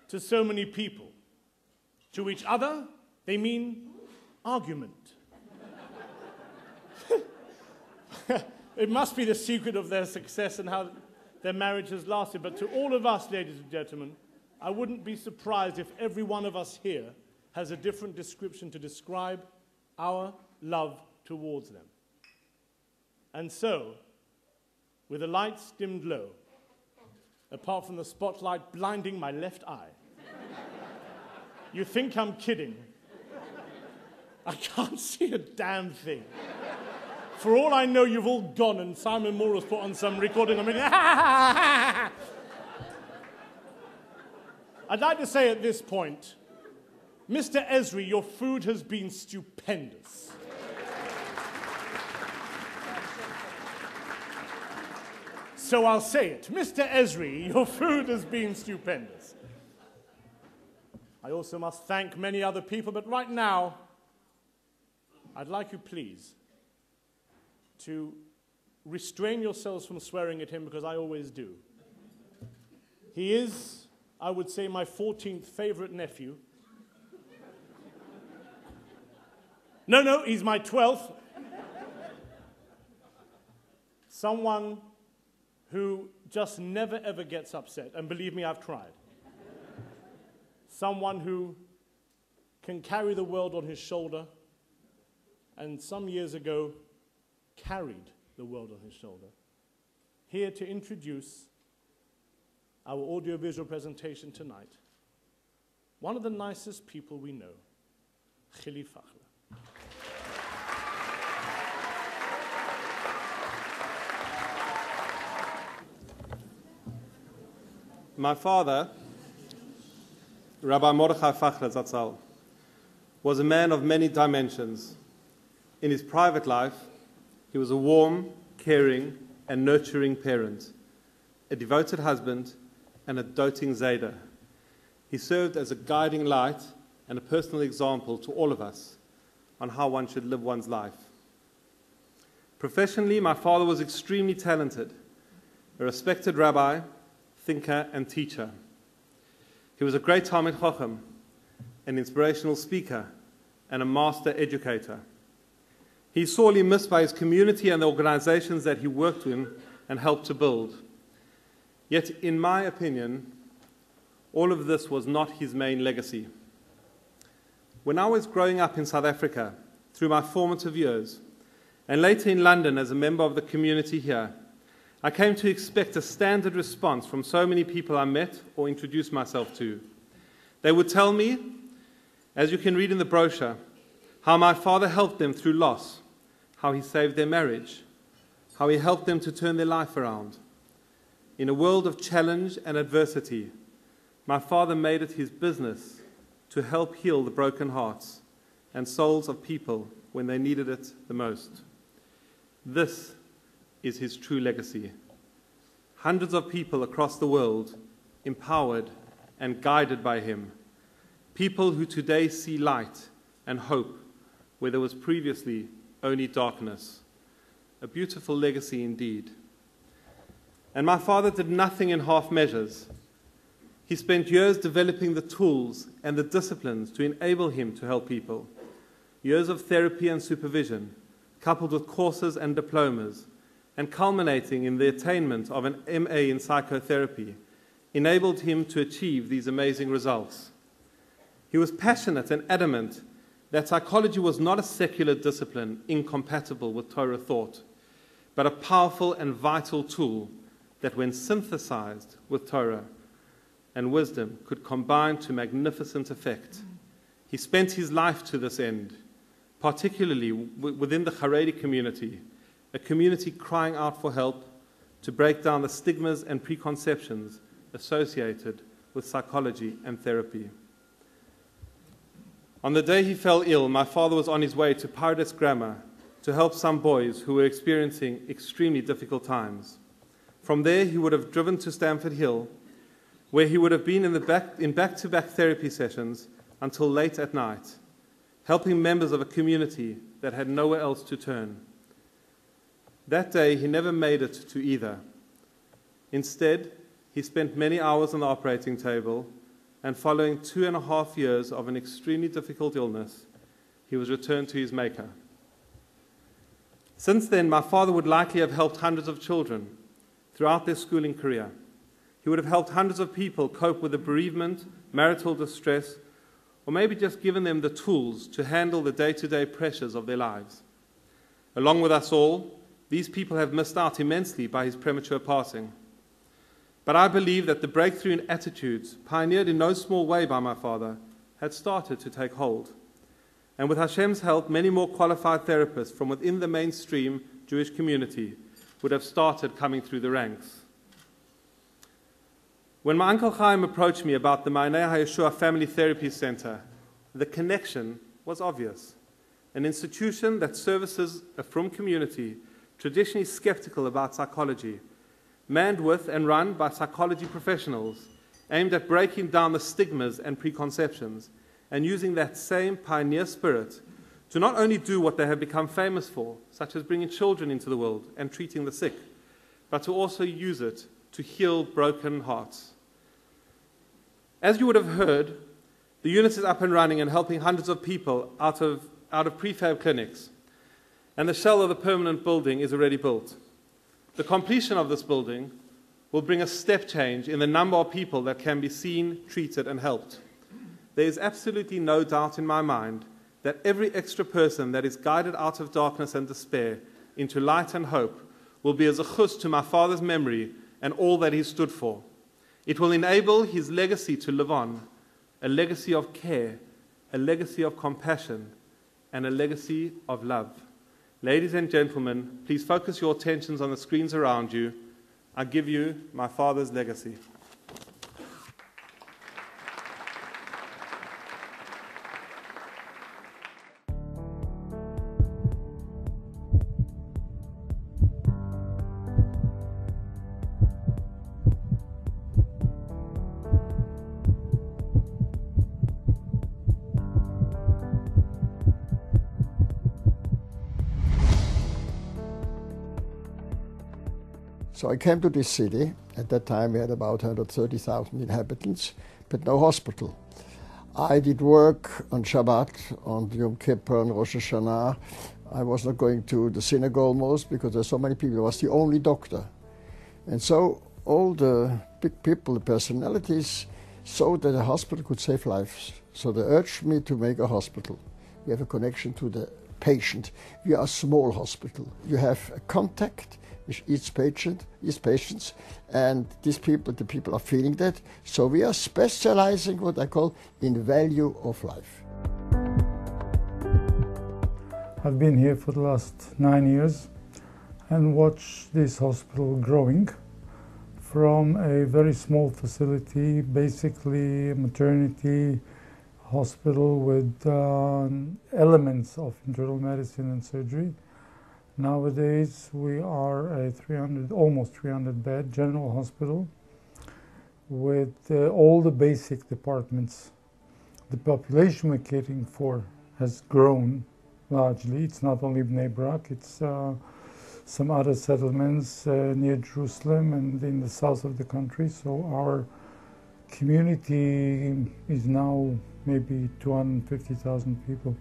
to so many people. To each other, they mean argument. It must be the secret of their success and how their marriage has lasted. But to all of us, ladies and gentlemen, I wouldn't be surprised if every one of us here has a different description to describe our love towards them. And so, with the lights dimmed low, apart from the spotlight blinding my left eye, you think I'm kidding. I can't see a damn thing. For all I know, you've all gone and Simon Moore has put on some recording. I'd like to say at this point, Mr. Esri, your food has been stupendous. so I'll say it. Mr. Esri, your food has been stupendous. I also must thank many other people, but right now, I'd like you, please, to restrain yourselves from swearing at him, because I always do. He is, I would say, my 14th favorite nephew. No, he's my 12th. Someone who just never, ever gets upset. And believe me, I've tried. Someone who can carry the world on his shoulder, and some years ago carried the world on his shoulder. Here to introduce our audiovisual presentation tonight, one of the nicest people we know, Chili Fachler. My father, Rabbi Mordechai Fachler Zatzal, was a man of many dimensions. In his private life, he was a warm, caring, and nurturing parent, a devoted husband, and a doting Zayda. He served as a guiding light and a personal example to all of us on how one should live one's life. Professionally, my father was extremely talented, a respected rabbi, thinker, and teacher. He was a great Talmid Chacham, an inspirational speaker, and a master educator. He is sorely missed by his community and the organizations that he worked in and helped to build. Yet, in my opinion, all of this was not his main legacy. When I was growing up in South Africa, through my formative years, and later in London as a member of the community here, I came to expect a standard response from so many people I met or introduced myself to. They would tell me, as you can read in the brochure, how my father helped them through loss, how he saved their marriage, how he helped them to turn their life around. In a world of challenge and adversity, my father made it his business to help heal the broken hearts and souls of people when they needed it the most. This is his true legacy. Hundreds of people across the world empowered and guided by him. People who today see light and hope where there was previously only darkness. A beautiful legacy indeed. And my father did nothing in half measures. He spent years developing the tools and the disciplines to enable him to help people. Years of therapy and supervision, coupled with courses and diplomas, and culminating in the attainment of an MA in psychotherapy, enabled him to achieve these amazing results. He was passionate and adamant that psychology was not a secular discipline incompatible with Torah thought, but a powerful and vital tool that, when synthesized with Torah and wisdom, could combine to magnificent effect. He spent his life to this end, particularly within the Haredi community, a community crying out for help to break down the stigmas and preconceptions associated with psychology and therapy. On the day he fell ill, my father was on his way to Paradise Grammar to help some boys who were experiencing extremely difficult times. From there, he would have driven to Stamford Hill, where he would have been in back-to-back therapy sessions until late at night, helping members of a community that had nowhere else to turn. That day, he never made it to either. Instead, he spent many hours on the operating table, and following 2.5 years of an extremely difficult illness, he was returned to his Maker. Since then, my father would likely have helped hundreds of children throughout their schooling career. He would have helped hundreds of people cope with the bereavement, marital distress, or maybe just given them the tools to handle the day-to-day pressures of their lives. Along with us all, these people have missed out immensely by his premature passing. But I believe that the breakthrough in attitudes, pioneered in no small way by my father, had started to take hold. And with Hashem's help, many more qualified therapists from within the mainstream Jewish community would have started coming through the ranks. When my Uncle Chaim approached me about the Mayanei Hayeshua Family Therapy Center, the connection was obvious. An institution that services a frum community, traditionally skeptical about psychology, manned with and run by psychology professionals, aimed at breaking down the stigmas and preconceptions, and using that same pioneer spirit to not only do what they have become famous for, such as bringing children into the world and treating the sick, but to also use it to heal broken hearts. As you would have heard, the unit is up and running and helping hundreds of people out of prefab clinics, and the shell of the permanent building is already built. The completion of this building will bring a step change in the number of people that can be seen, treated, and helped. There is absolutely no doubt in my mind that every extra person that is guided out of darkness and despair into light and hope will be as a chus to my father's memory and all that he stood for. It will enable his legacy to live on, a legacy of care, a legacy of compassion, and a legacy of love. Ladies and gentlemen, please focus your attentions on the screens around you. I give you my father's legacy. So I came to this city. At that time we had about 130,000 inhabitants, but no hospital. I did work on Shabbat, on Yom Kippur, on Rosh Hashanah. I was not going to the synagogue almost because there were so many people. I was the only doctor. And so all the big people, the personalities, saw that a hospital could save lives. So they urged me to make a hospital. We have a connection to the patient. We are a small hospital. You have a contact with each patients, and these people, the people are feeling that. So we are specializing what I call in value of life. I've been here for the last 9 years and watched this hospital growing from a very small facility, basically a maternity hospital with elements of internal medicine and surgery. Nowadays, we are a almost 300 bed general hospital with all the basic departments. The population we're catering for has grown largely. It's not only Bnei Brak, it's some other settlements near Jerusalem and in the south of the country. So our community is now maybe 250,000 people.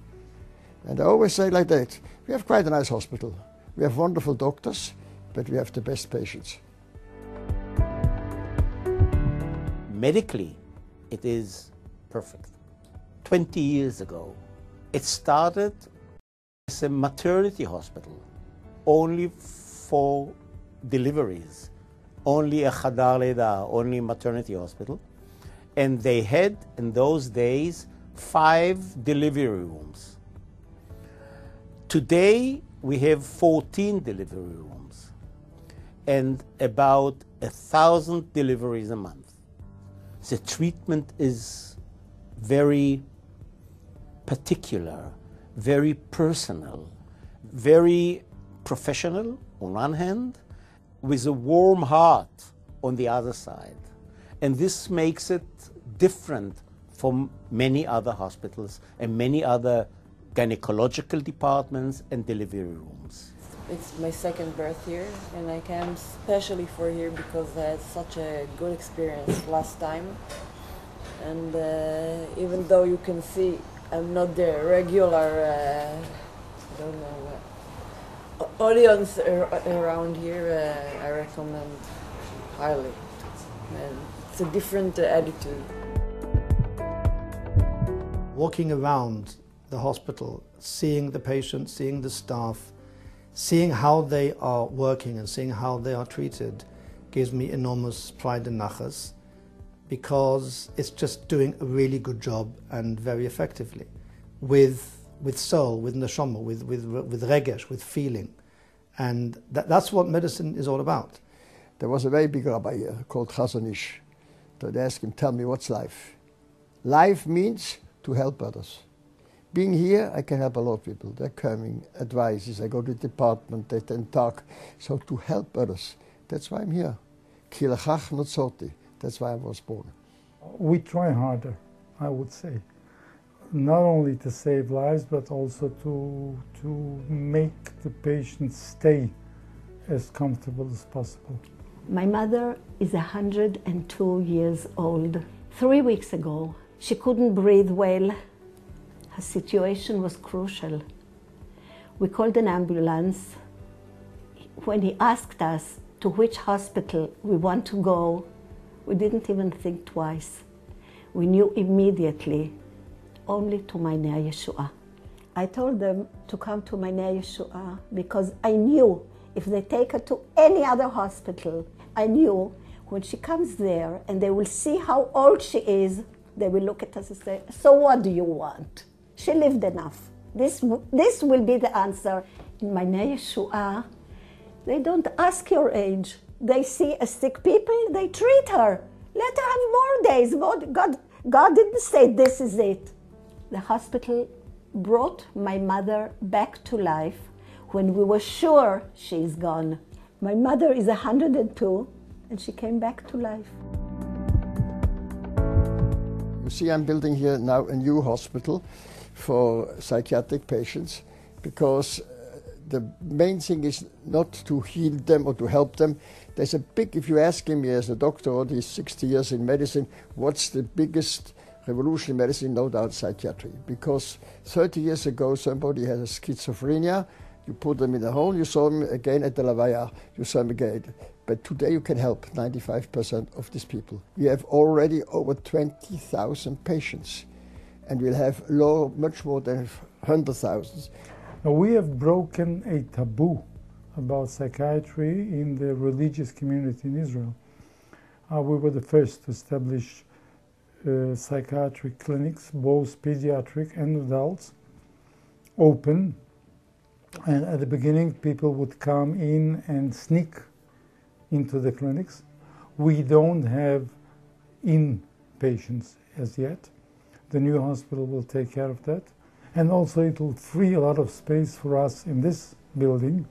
And I always say like that, we have quite a nice hospital. We have wonderful doctors, but we have the best patients. Medically, it is perfect. 20 years ago, it started as a maternity hospital, only for deliveries, only a Chadar Leda, only maternity hospital. And they had, in those days, 5 delivery rooms. Today, we have 14 delivery rooms and about 1,000 deliveries a month. The treatment is very particular, very personal, very professional on one hand, with a warm heart on the other side. And this makes it different from many other hospitals and many other gynecological departments and delivery rooms. It's my second birth here, and I came especially for here because I had such a good experience last time. And even though you can see I'm not the regular, audience around here, I recommend highly. And it's a different attitude. Walking around the hospital, seeing the patients, seeing the staff, seeing how they are working and seeing how they are treated gives me enormous pride and nachas, because it's just doing a really good job and very effectively with soul, with neshama, with regesh, with feeling. And that's what medicine is all about. There was a very big rabbi here called Chazon Ish. So they asked him, tell me, what's life? Life means to help others. Being here, I can help a lot of people. They're coming, advices, I go to the department, they then talk. So to help others, that's why I'm here. כי לכך נוצרתי. That's why I was born. We try harder, I would say. Not only to save lives, but also to make the patient stay as comfortable as possible. My mother is 102 years old. 3 weeks ago, she couldn't breathe well. Her situation was crucial. We called an ambulance. When he asked us to which hospital we want to go, we didn't even think twice. We knew immediately, only to Mayanei Hayeshua. I told them to come to Mayanei Hayeshua because I knew if they take her to any other hospital, I knew when she comes there and they will see how old she is, they will look at us and say, so what do you want? She lived enough. This will be the answer. In Mayanei Hayeshua, they don't ask your age. They see a sick people, they treat her. Let her have more days. God didn't say this is it. The hospital brought my mother back to life when we were sure she's gone. My mother is 102 and she came back to life. You see, I'm building here now a new hospital for psychiatric patients because the main thing is not to heal them or to help them. There's a big, if you ask me as a doctor, all these 60 years in medicine, what's the biggest revolution in medicine? No doubt psychiatry. Because 30 years ago, somebody had a schizophrenia, you put them in a hole, you saw them again at the Lavaya, you saw them again. But today you can help 95% of these people. We have already over 20,000 patients, and we'll have much more than 100,000. Now, we have broken a taboo about psychiatry in the religious community in Israel. We were the first to establish psychiatric clinics, both pediatric and adults, open. And at the beginning, people would come in and sneak into the clinics. We don't have inpatients as yet. The new hospital will take care of that. And also it will free a lot of space for us in this building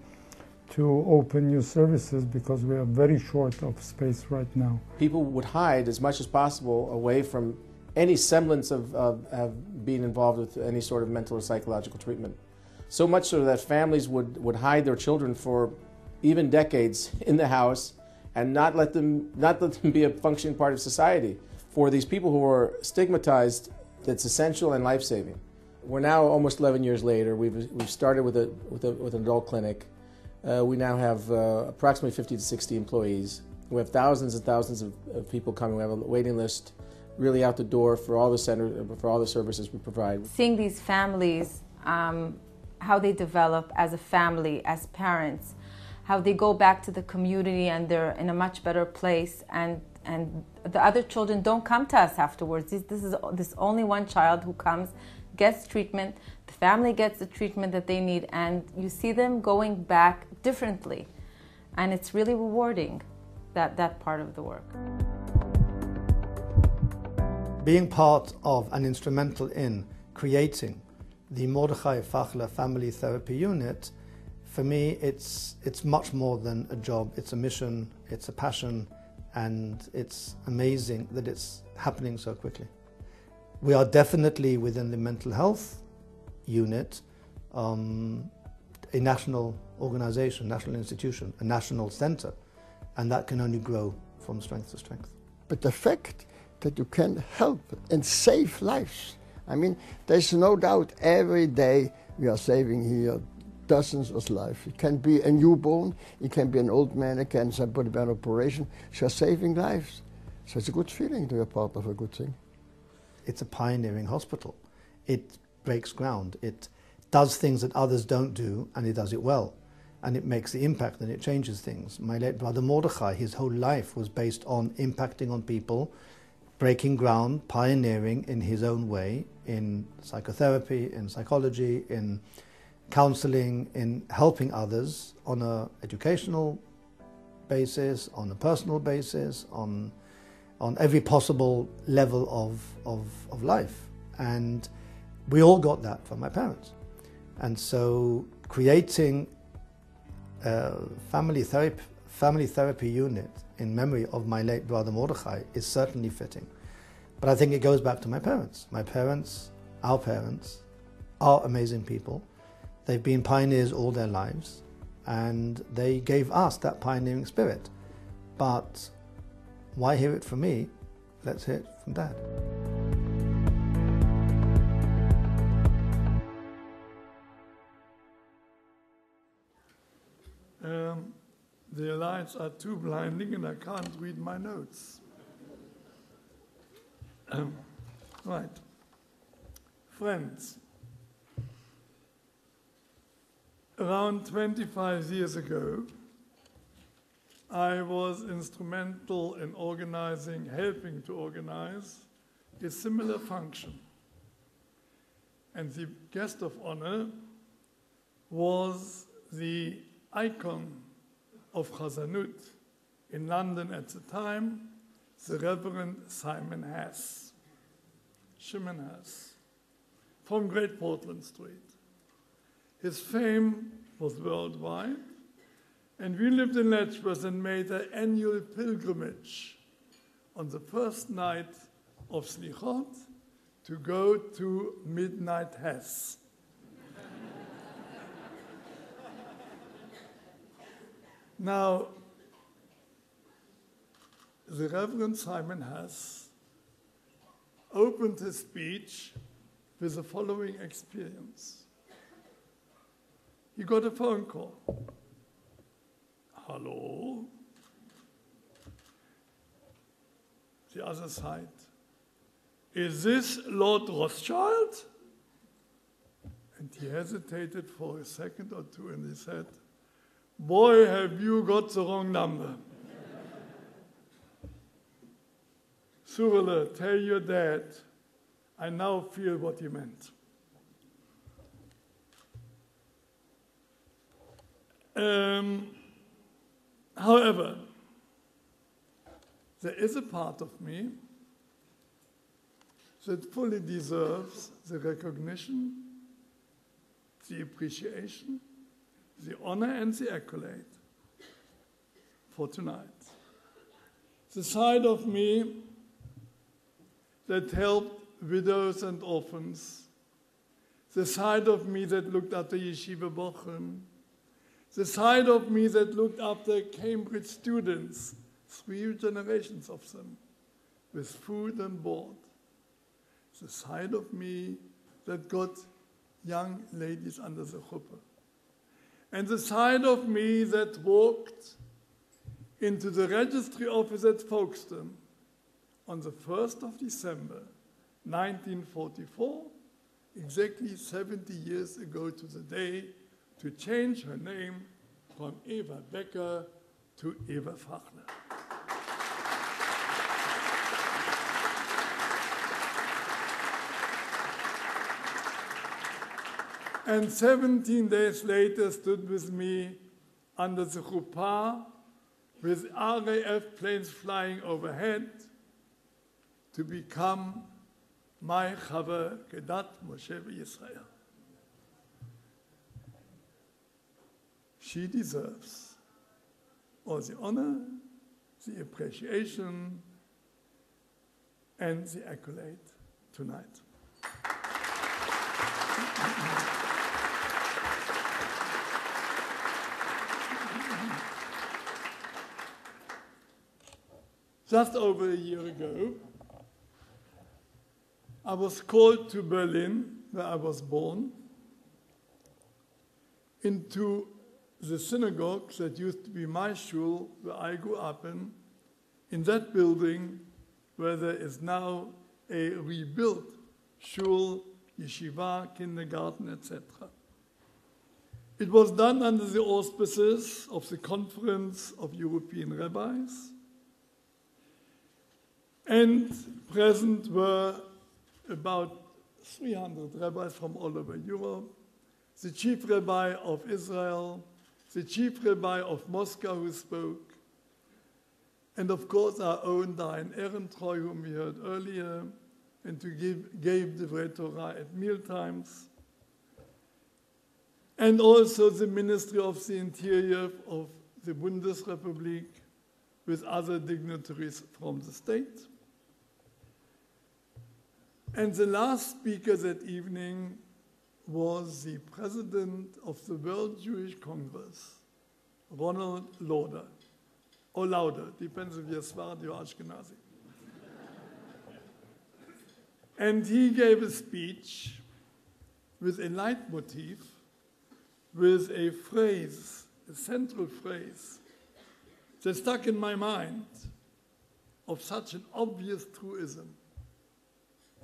to open new services because we are very short of space right now. People would hide as much as possible away from any semblance of being involved with any sort of mental or psychological treatment. So much so that families would hide their children for even decades in the house and not let them be a functioning part of society. For these people who are stigmatized, it's essential and life-saving. We're now almost 11 years later. We've started with an adult clinic. We now have approximately 50 to 60 employees. We have thousands and thousands of people coming. We have a waiting list really out the door for all the services we provide. Seeing these families, how they develop as a family, as parents, how they go back to the community and they're in a much better place, and the other children don't come to us afterwards. This only one child who comes, gets treatment, the family gets the treatment that they need, and you see them going back differently. And it's really rewarding, that part of the work. Being part of and instrumental in creating the Mordechai Fachler Family Therapy Unit, for me it's much more than a job. It's a mission, it's a passion, and it's amazing that it's happening so quickly. We are definitely within the mental health unit, a national organization, national institution, a national center, and that can only grow from strength to strength. But the fact that you can help and save lives, I mean, there's no doubt every day we are saving here dozens of lives. It can be a newborn, it can be an old man, it can be somebody by an operation. So saving lives. So it's a good feeling to be a part of a good thing. It's a pioneering hospital. It breaks ground. It does things that others don't do, and it does it well. And it makes the impact and it changes things. My late brother Mordechai, his whole life was based on impacting on people, breaking ground, pioneering in his own way, in psychotherapy, in psychology, in counseling, in helping others on an educational basis, on a personal basis, on every possible level of life. And we all got that from my parents. And so creating a family family therapy unit in memory of my late brother Mordechai is certainly fitting. But I think it goes back to my parents. My parents, our parents, are amazing people. They've been pioneers all their lives, and they gave us that pioneering spirit. But why hear it from me? Let's hear it from Dad. The lights are too blinding and I can't read my notes. Right. Friends, around 25 years ago, I was instrumental in helping to organize a similar function. And the guest of honor was the icon of Chazanut in London at the time, the Reverend Shimon Hass, from Great Portland Street. His fame was worldwide, and we lived in Letchworth and made an annual pilgrimage on the first night of Slichot to go to midnight Hass. Now, the Reverend Shimon Hass opened his speech with the following experience. He got a phone call. Hello? The other side. Is this Lord Rothschild? And he hesitated for a second or two and he said, boy, have you got the wrong number. Surele, tell your dad, I now feel what he meant. However, there is a part of me that fully deserves the recognition, the appreciation, the honor and the accolade for tonight. The side of me that helped widows and orphans, the side of me that looked after Yeshiva Bochum, the side of me that looked after Cambridge students, 3 generations of them, with food and board, the side of me that got young ladies under the chuppah, and the side of me that walked into the registry office at Folkestone on the 1st of December, 1944, exactly 70 years ago to the day, to change her name from Eva Becker to Eva Fachler. And 17 days later stood with me under the chuppah with RAF planes flying overhead to become my Chaver Kedat Moshe Yisrael. She deserves all the honor, the appreciation, and the accolade tonight. Just over a year ago, I was called to Berlin, where I was born, into the synagogue that used to be my shul, where I grew up in that building where there is now a rebuilt shul, yeshiva, kindergarten, etc. It was done under the auspices of the Conference of European Rabbis, and present were about 300 rabbis from all over Europe, the chief rabbi of Israel, the chief rabbi of Moscow who spoke, and of course our own Dayan Ehrentreu, whom we heard earlier, and who gave Divrei Torah at mealtimes, and also the Ministry of the Interior of the Bundesrepublik, with other dignitaries from the state. And the last speaker that evening was the president of the World Jewish Congress, Ronald Lauder, or Lauder, depends if you're Sephardi or Ashkenazi. And he gave a speech with a leitmotif, with a phrase, a central phrase, that stuck in my mind of such an obvious truism,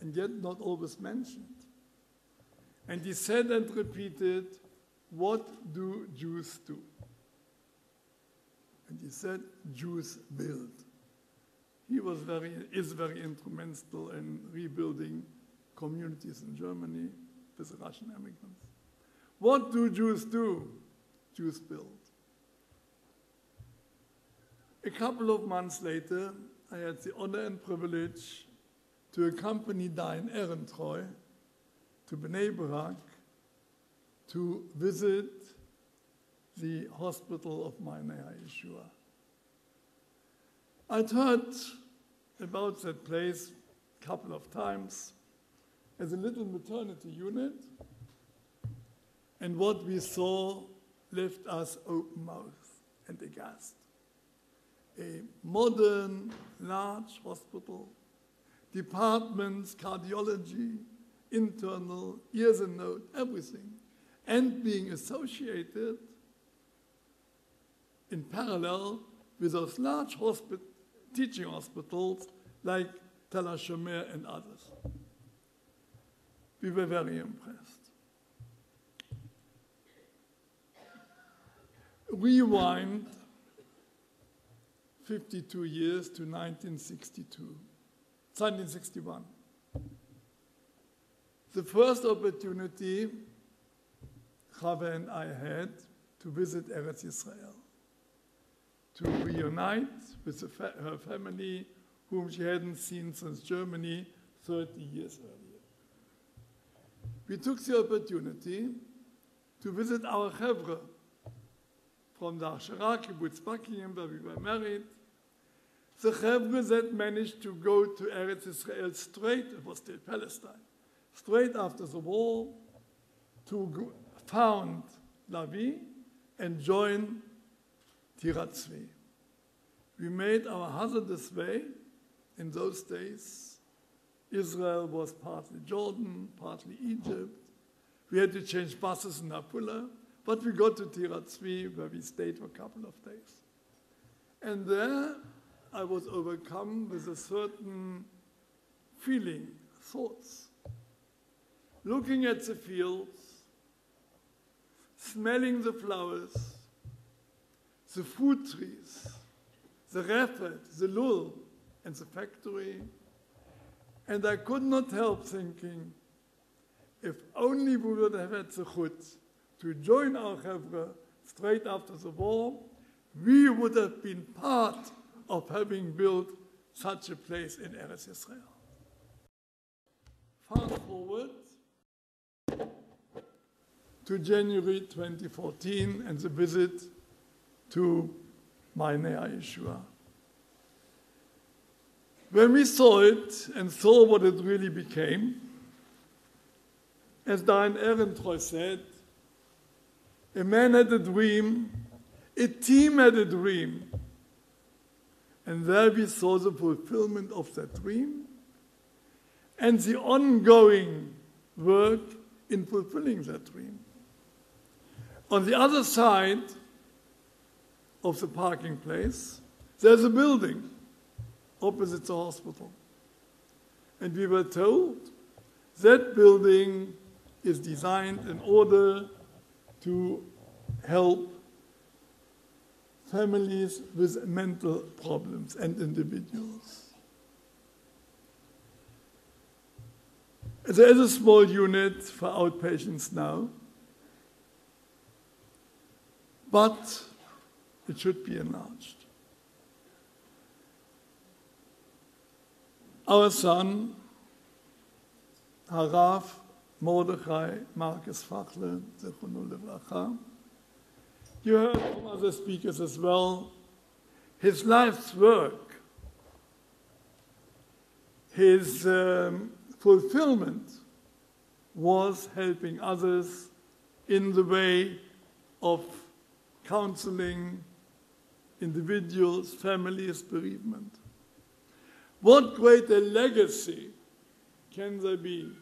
and yet not always mentioned. And he said and repeated, "What do Jews do?" And he said, "Jews build." He is very instrumental in rebuilding communities in Germany with Russian immigrants. What do Jews do? Jews build. A couple of months later, I had the honor and privilege to accompany Diane Ehrentreu to Bnei Brak to visit the hospital of Mayanei Hayeshua. I'd heard about that place a couple of times as a little maternity unit, and what we saw left us open-mouthed and aghast. A modern, large hospital, departments, cardiology, internal, ears and nose, everything, and being associated in parallel with those large teaching hospitals like Tel HaShomer and others. We were very impressed. Rewind 52 years to 1961. The first opportunity Chava and I had to visit Eretz Israel, to reunite with her family, whom she hadn't seen since Germany 30 years earlier. We took the opportunity to visit our Chevra from the Achshara Kibbutz Bakim, where we were married. The Chevra that managed to go to Eretz Israel straight, it was still Palestine, straight after the war, to found Lavi and join Tirat Tzvi. We made our hazardous way. In those days, Israel was partly Jordan, partly Egypt. We had to change buses in Apula, but we got to Tirat Tzvi, where we stayed for a couple of days. And there, I was overcome with a certain feeling, thoughts. Looking at the fields, smelling the flowers, the fruit trees, the refet, the lul, and the factory, and I could not help thinking, if only we would have had the chut to join our Chevra straight after the war, we would have been part of having built such a place in Eretz Israel. Fast forward to January 2014 and the visit to Mayanei Hayeshua. When we saw it and saw what it really became, as Diane Ehrentreu said, a man had a dream, a team had a dream, and there we saw the fulfillment of that dream and the ongoing work in fulfilling that dream. On the other side of the parking place, there's a building opposite the hospital. And we were told that building is designed in order to help families with mental problems and individuals. There is a small unit for outpatients now, but it should be enlarged. Our son, Harav Mordechai Marcus Fachle, Zechrono Levracha, You heard from other speakers as well. His life's work, his fulfillment was helping others in the way of counseling individuals, families, bereavement. What greater legacy can there be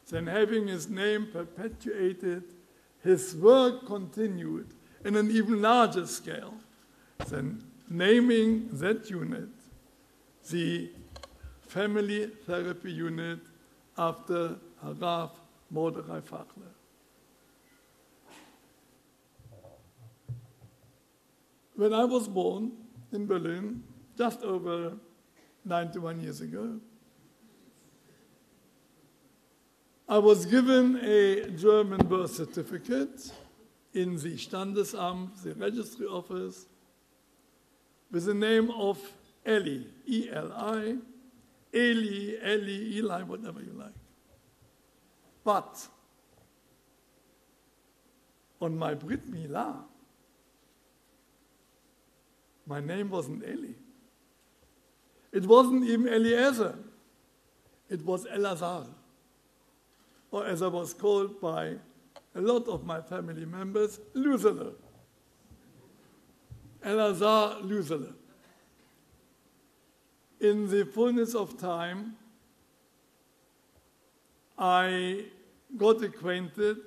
than having his name perpetuated, his work continued in an even larger scale than naming that unit the Family Therapy Unit after Harav Mordechai Fachler. When I was born in Berlin, just over 91 years ago, I was given a German birth certificate in the Standesamt, the registry office, with the name of Eli, E-L-I, Eli, whatever you like. But on my Brit Milah, my name wasn't Eli. It wasn't even Eliezer. It was Elazar, or as I was called by a lot of my family members, Luzele. Elazar Luzele. In the fullness of time, I got acquainted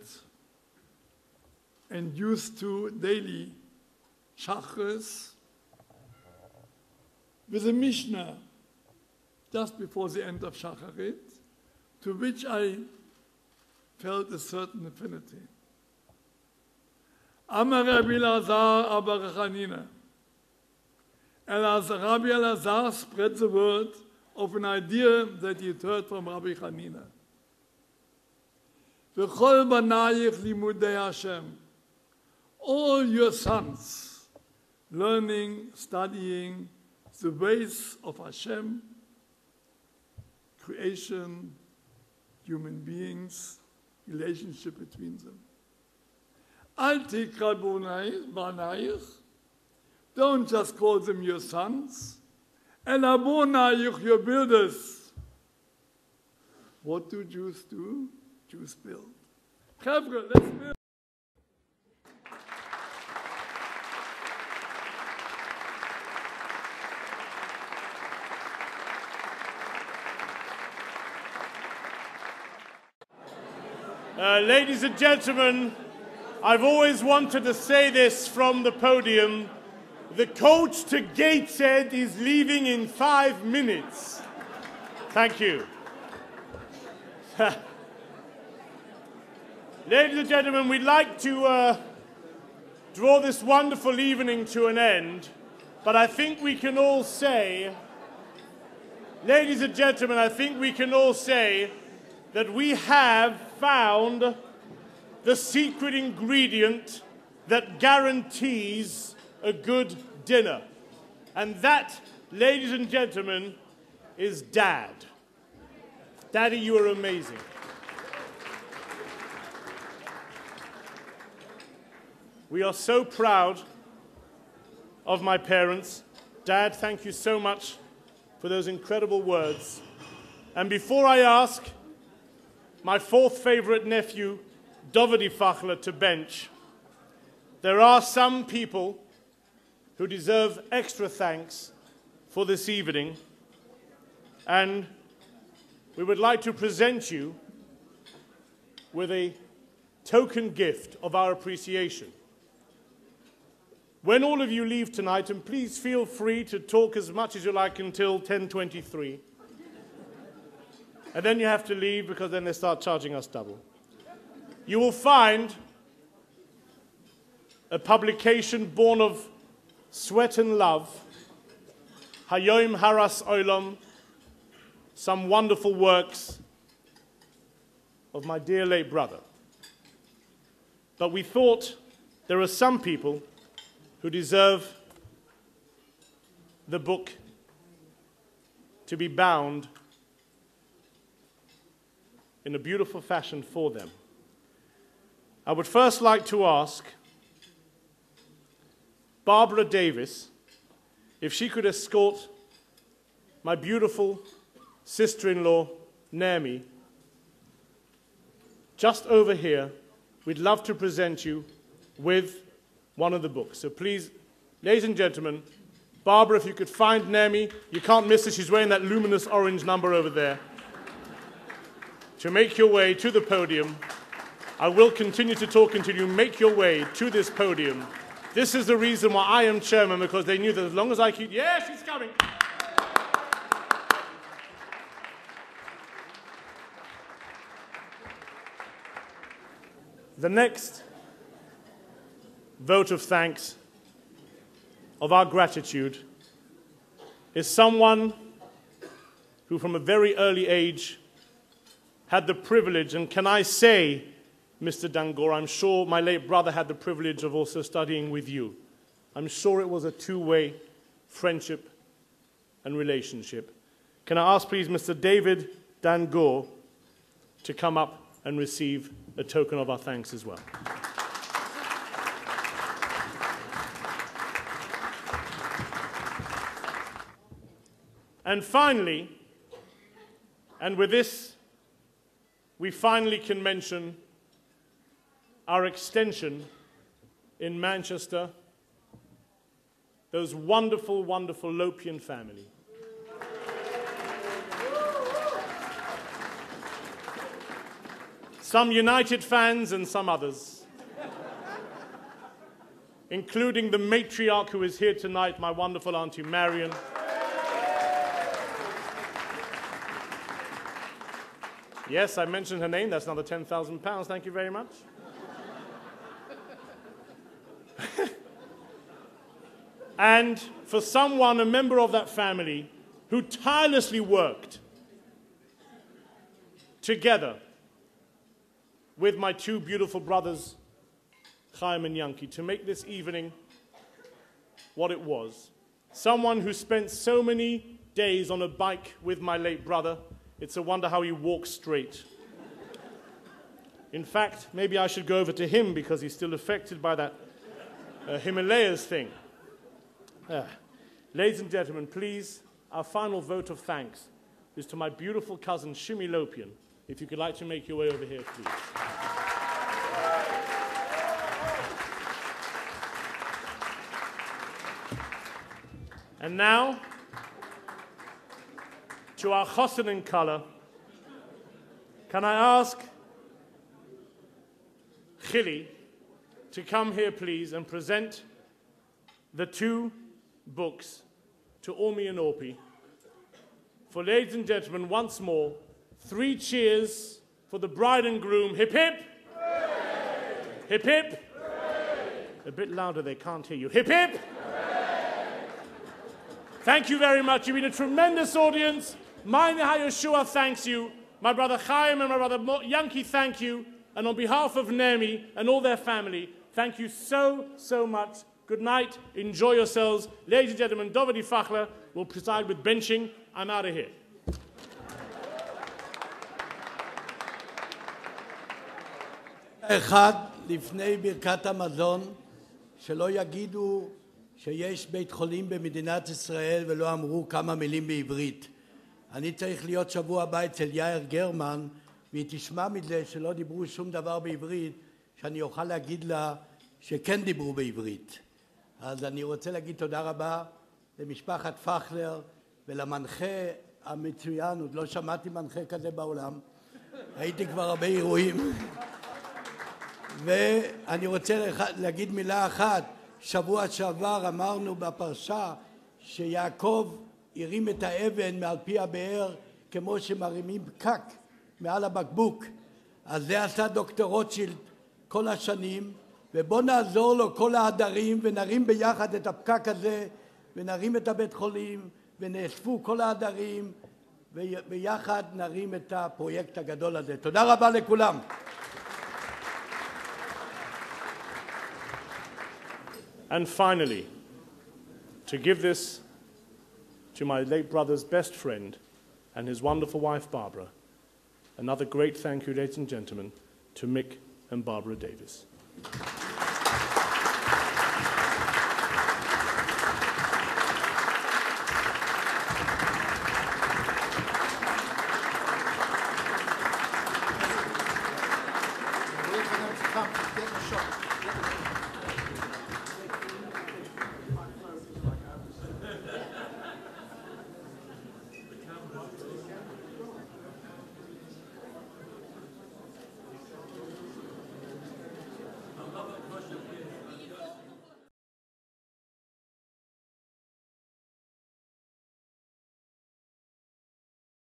and used to daily shachris with a Mishnah just before the end of Shacharit, to which I felt a certain affinity. Amar Rabbi Elazar Abba Chanina. Rabbi Elazar spread the word of an idea that he had heard from Rabbi Chanina. V'chol banayich limudei Hashem. All your sons learning, studying the ways of Hashem, creation, human beings, relationship between them. Al tikra banayich. Don't just call them your sons. Ela bonayich, your builders. What do Jews do? Jews build. Chavre, let's build. Ladies and gentlemen, I've always wanted to say this from the podium. The coach to Gateshead is leaving in 5 minutes. Thank you. Ladies and gentlemen, we'd like to draw this wonderful evening to an end, but I think we can all say, ladies and gentlemen, I think we can all say that we have found the secret ingredient that guarantees a good dinner. And that, ladies and gentlemen, is Dad. Daddy, you are amazing. We are so proud of my parents. Dad, thank you so much for those incredible words. And before I ask my fourth favorite nephew, Dovidi Fachler, to bench, there are some people who deserve extra thanks for this evening, and we would like to present you with a token gift of our appreciation. When all of you leave tonight, and please feel free to talk as much as you like until 10:23, and then you have to leave because then they start charging us double. You will find a publication born of sweat and love, Hayom Haras Olam, some wonderful works of my dear late brother. But we thought there are some people who deserve the book to be bound in a beautiful fashion for them. I would first like to ask Barbara Davis if she could escort my beautiful sister-in-law, Naomi, just over here. We'd love to present you with one of the books. So please, ladies and gentlemen, Barbara, if you could find Naomi, you can't miss her, she's wearing that luminous orange number over there. To make your way to the podium. I will continue to talk until you make your way to this podium. This is the reason why I am chairman, because they knew that as long as I keep... Yeah, she's coming! The next vote of thanks, of our gratitude, is someone who from a very early age had the privilege, and can I say, Mr. Dangor, I'm sure my late brother had the privilege of also studying with you. I'm sure it was a two-way friendship and relationship. Can I ask, please, Mr. David Dangor to come up and receive a token of our thanks as well. And finally, and with this, we finally can mention our extension in Manchester, those wonderful, wonderful Lopian family. Some United fans and some others, including the matriarch who is here tonight, my wonderful Auntie Marion. Yes, I mentioned her name. That's another £10,000. Thank you very much. And for someone, a member of that family, who tirelessly worked together with my two beautiful brothers, Chaim and Yanki, to make this evening what it was. Someone who spent so many days on a bike with my late brother. It's a wonder how he walks straight. In fact, maybe I should go over to him because he's still affected by that Himalayas thing. Ladies and gentlemen, please, our final vote of thanks is to my beautiful cousin, Shimi Lopian. If you could like to make your way over here, please. And now, to our chosen in color, can I ask Chili to come here, please, and present the two books to Ormi and Orpi. For ladies and gentlemen, once more, 3 cheers for the bride and groom. Hip hip! Hooray! Hip hip! Hooray! A bit louder, they can't hear you. Hip hip! Hooray! Thank you very much. You've been a tremendous audience. Mayanei Hayeshua thanks you. My brother Chaim and my brother Yanki thank you. And on behalf of Naomi and all their family, thank you so, so much. Good night. Enjoy yourselves. Ladies and gentlemen, Dovidi Fachler will preside with benching. I'm out of here. אחד לפני ברכת המזון, שלא יגידו שיש בית חולים במדינת ישראל ולא אמרו כמה מילים בעברית. אני צריך להיות שבוע הבא אצל יאיר גרמן, והיא תשמע מזה שלא דיברו שום דבר בעברית, שאני אוכל להגיד לה שכן דיברו בעברית. אז אני רוצה להגיד תודה רבה למשפחת פחלר ולמנחה המצוין, עוד לא שמעתי מנחה כזה בעולם, הייתי כבר הרבה אירועים. ואני רוצה להגיד מילה אחת, שבוע שעבר אמרנו בפרשה שיעקב הרים את האבן מעל פי הבאר כמו שמרימים פקק מעל הבקבוק. אז זה עשה דוקטור רוטשילד כל השנים, ובוא נעזור לו כל העדרים ונרים ביחד את הפקק הזה ונרים את הבית חולים ונאספו כל העדרים וביחד נרים את הפרויקט הגדול הזה. תודה רבה לכולם. And finally, to give this to my late brother's best friend and his wonderful wife, Barbara, another great thank you, ladies and gentlemen, to Mick and Barbara Davis.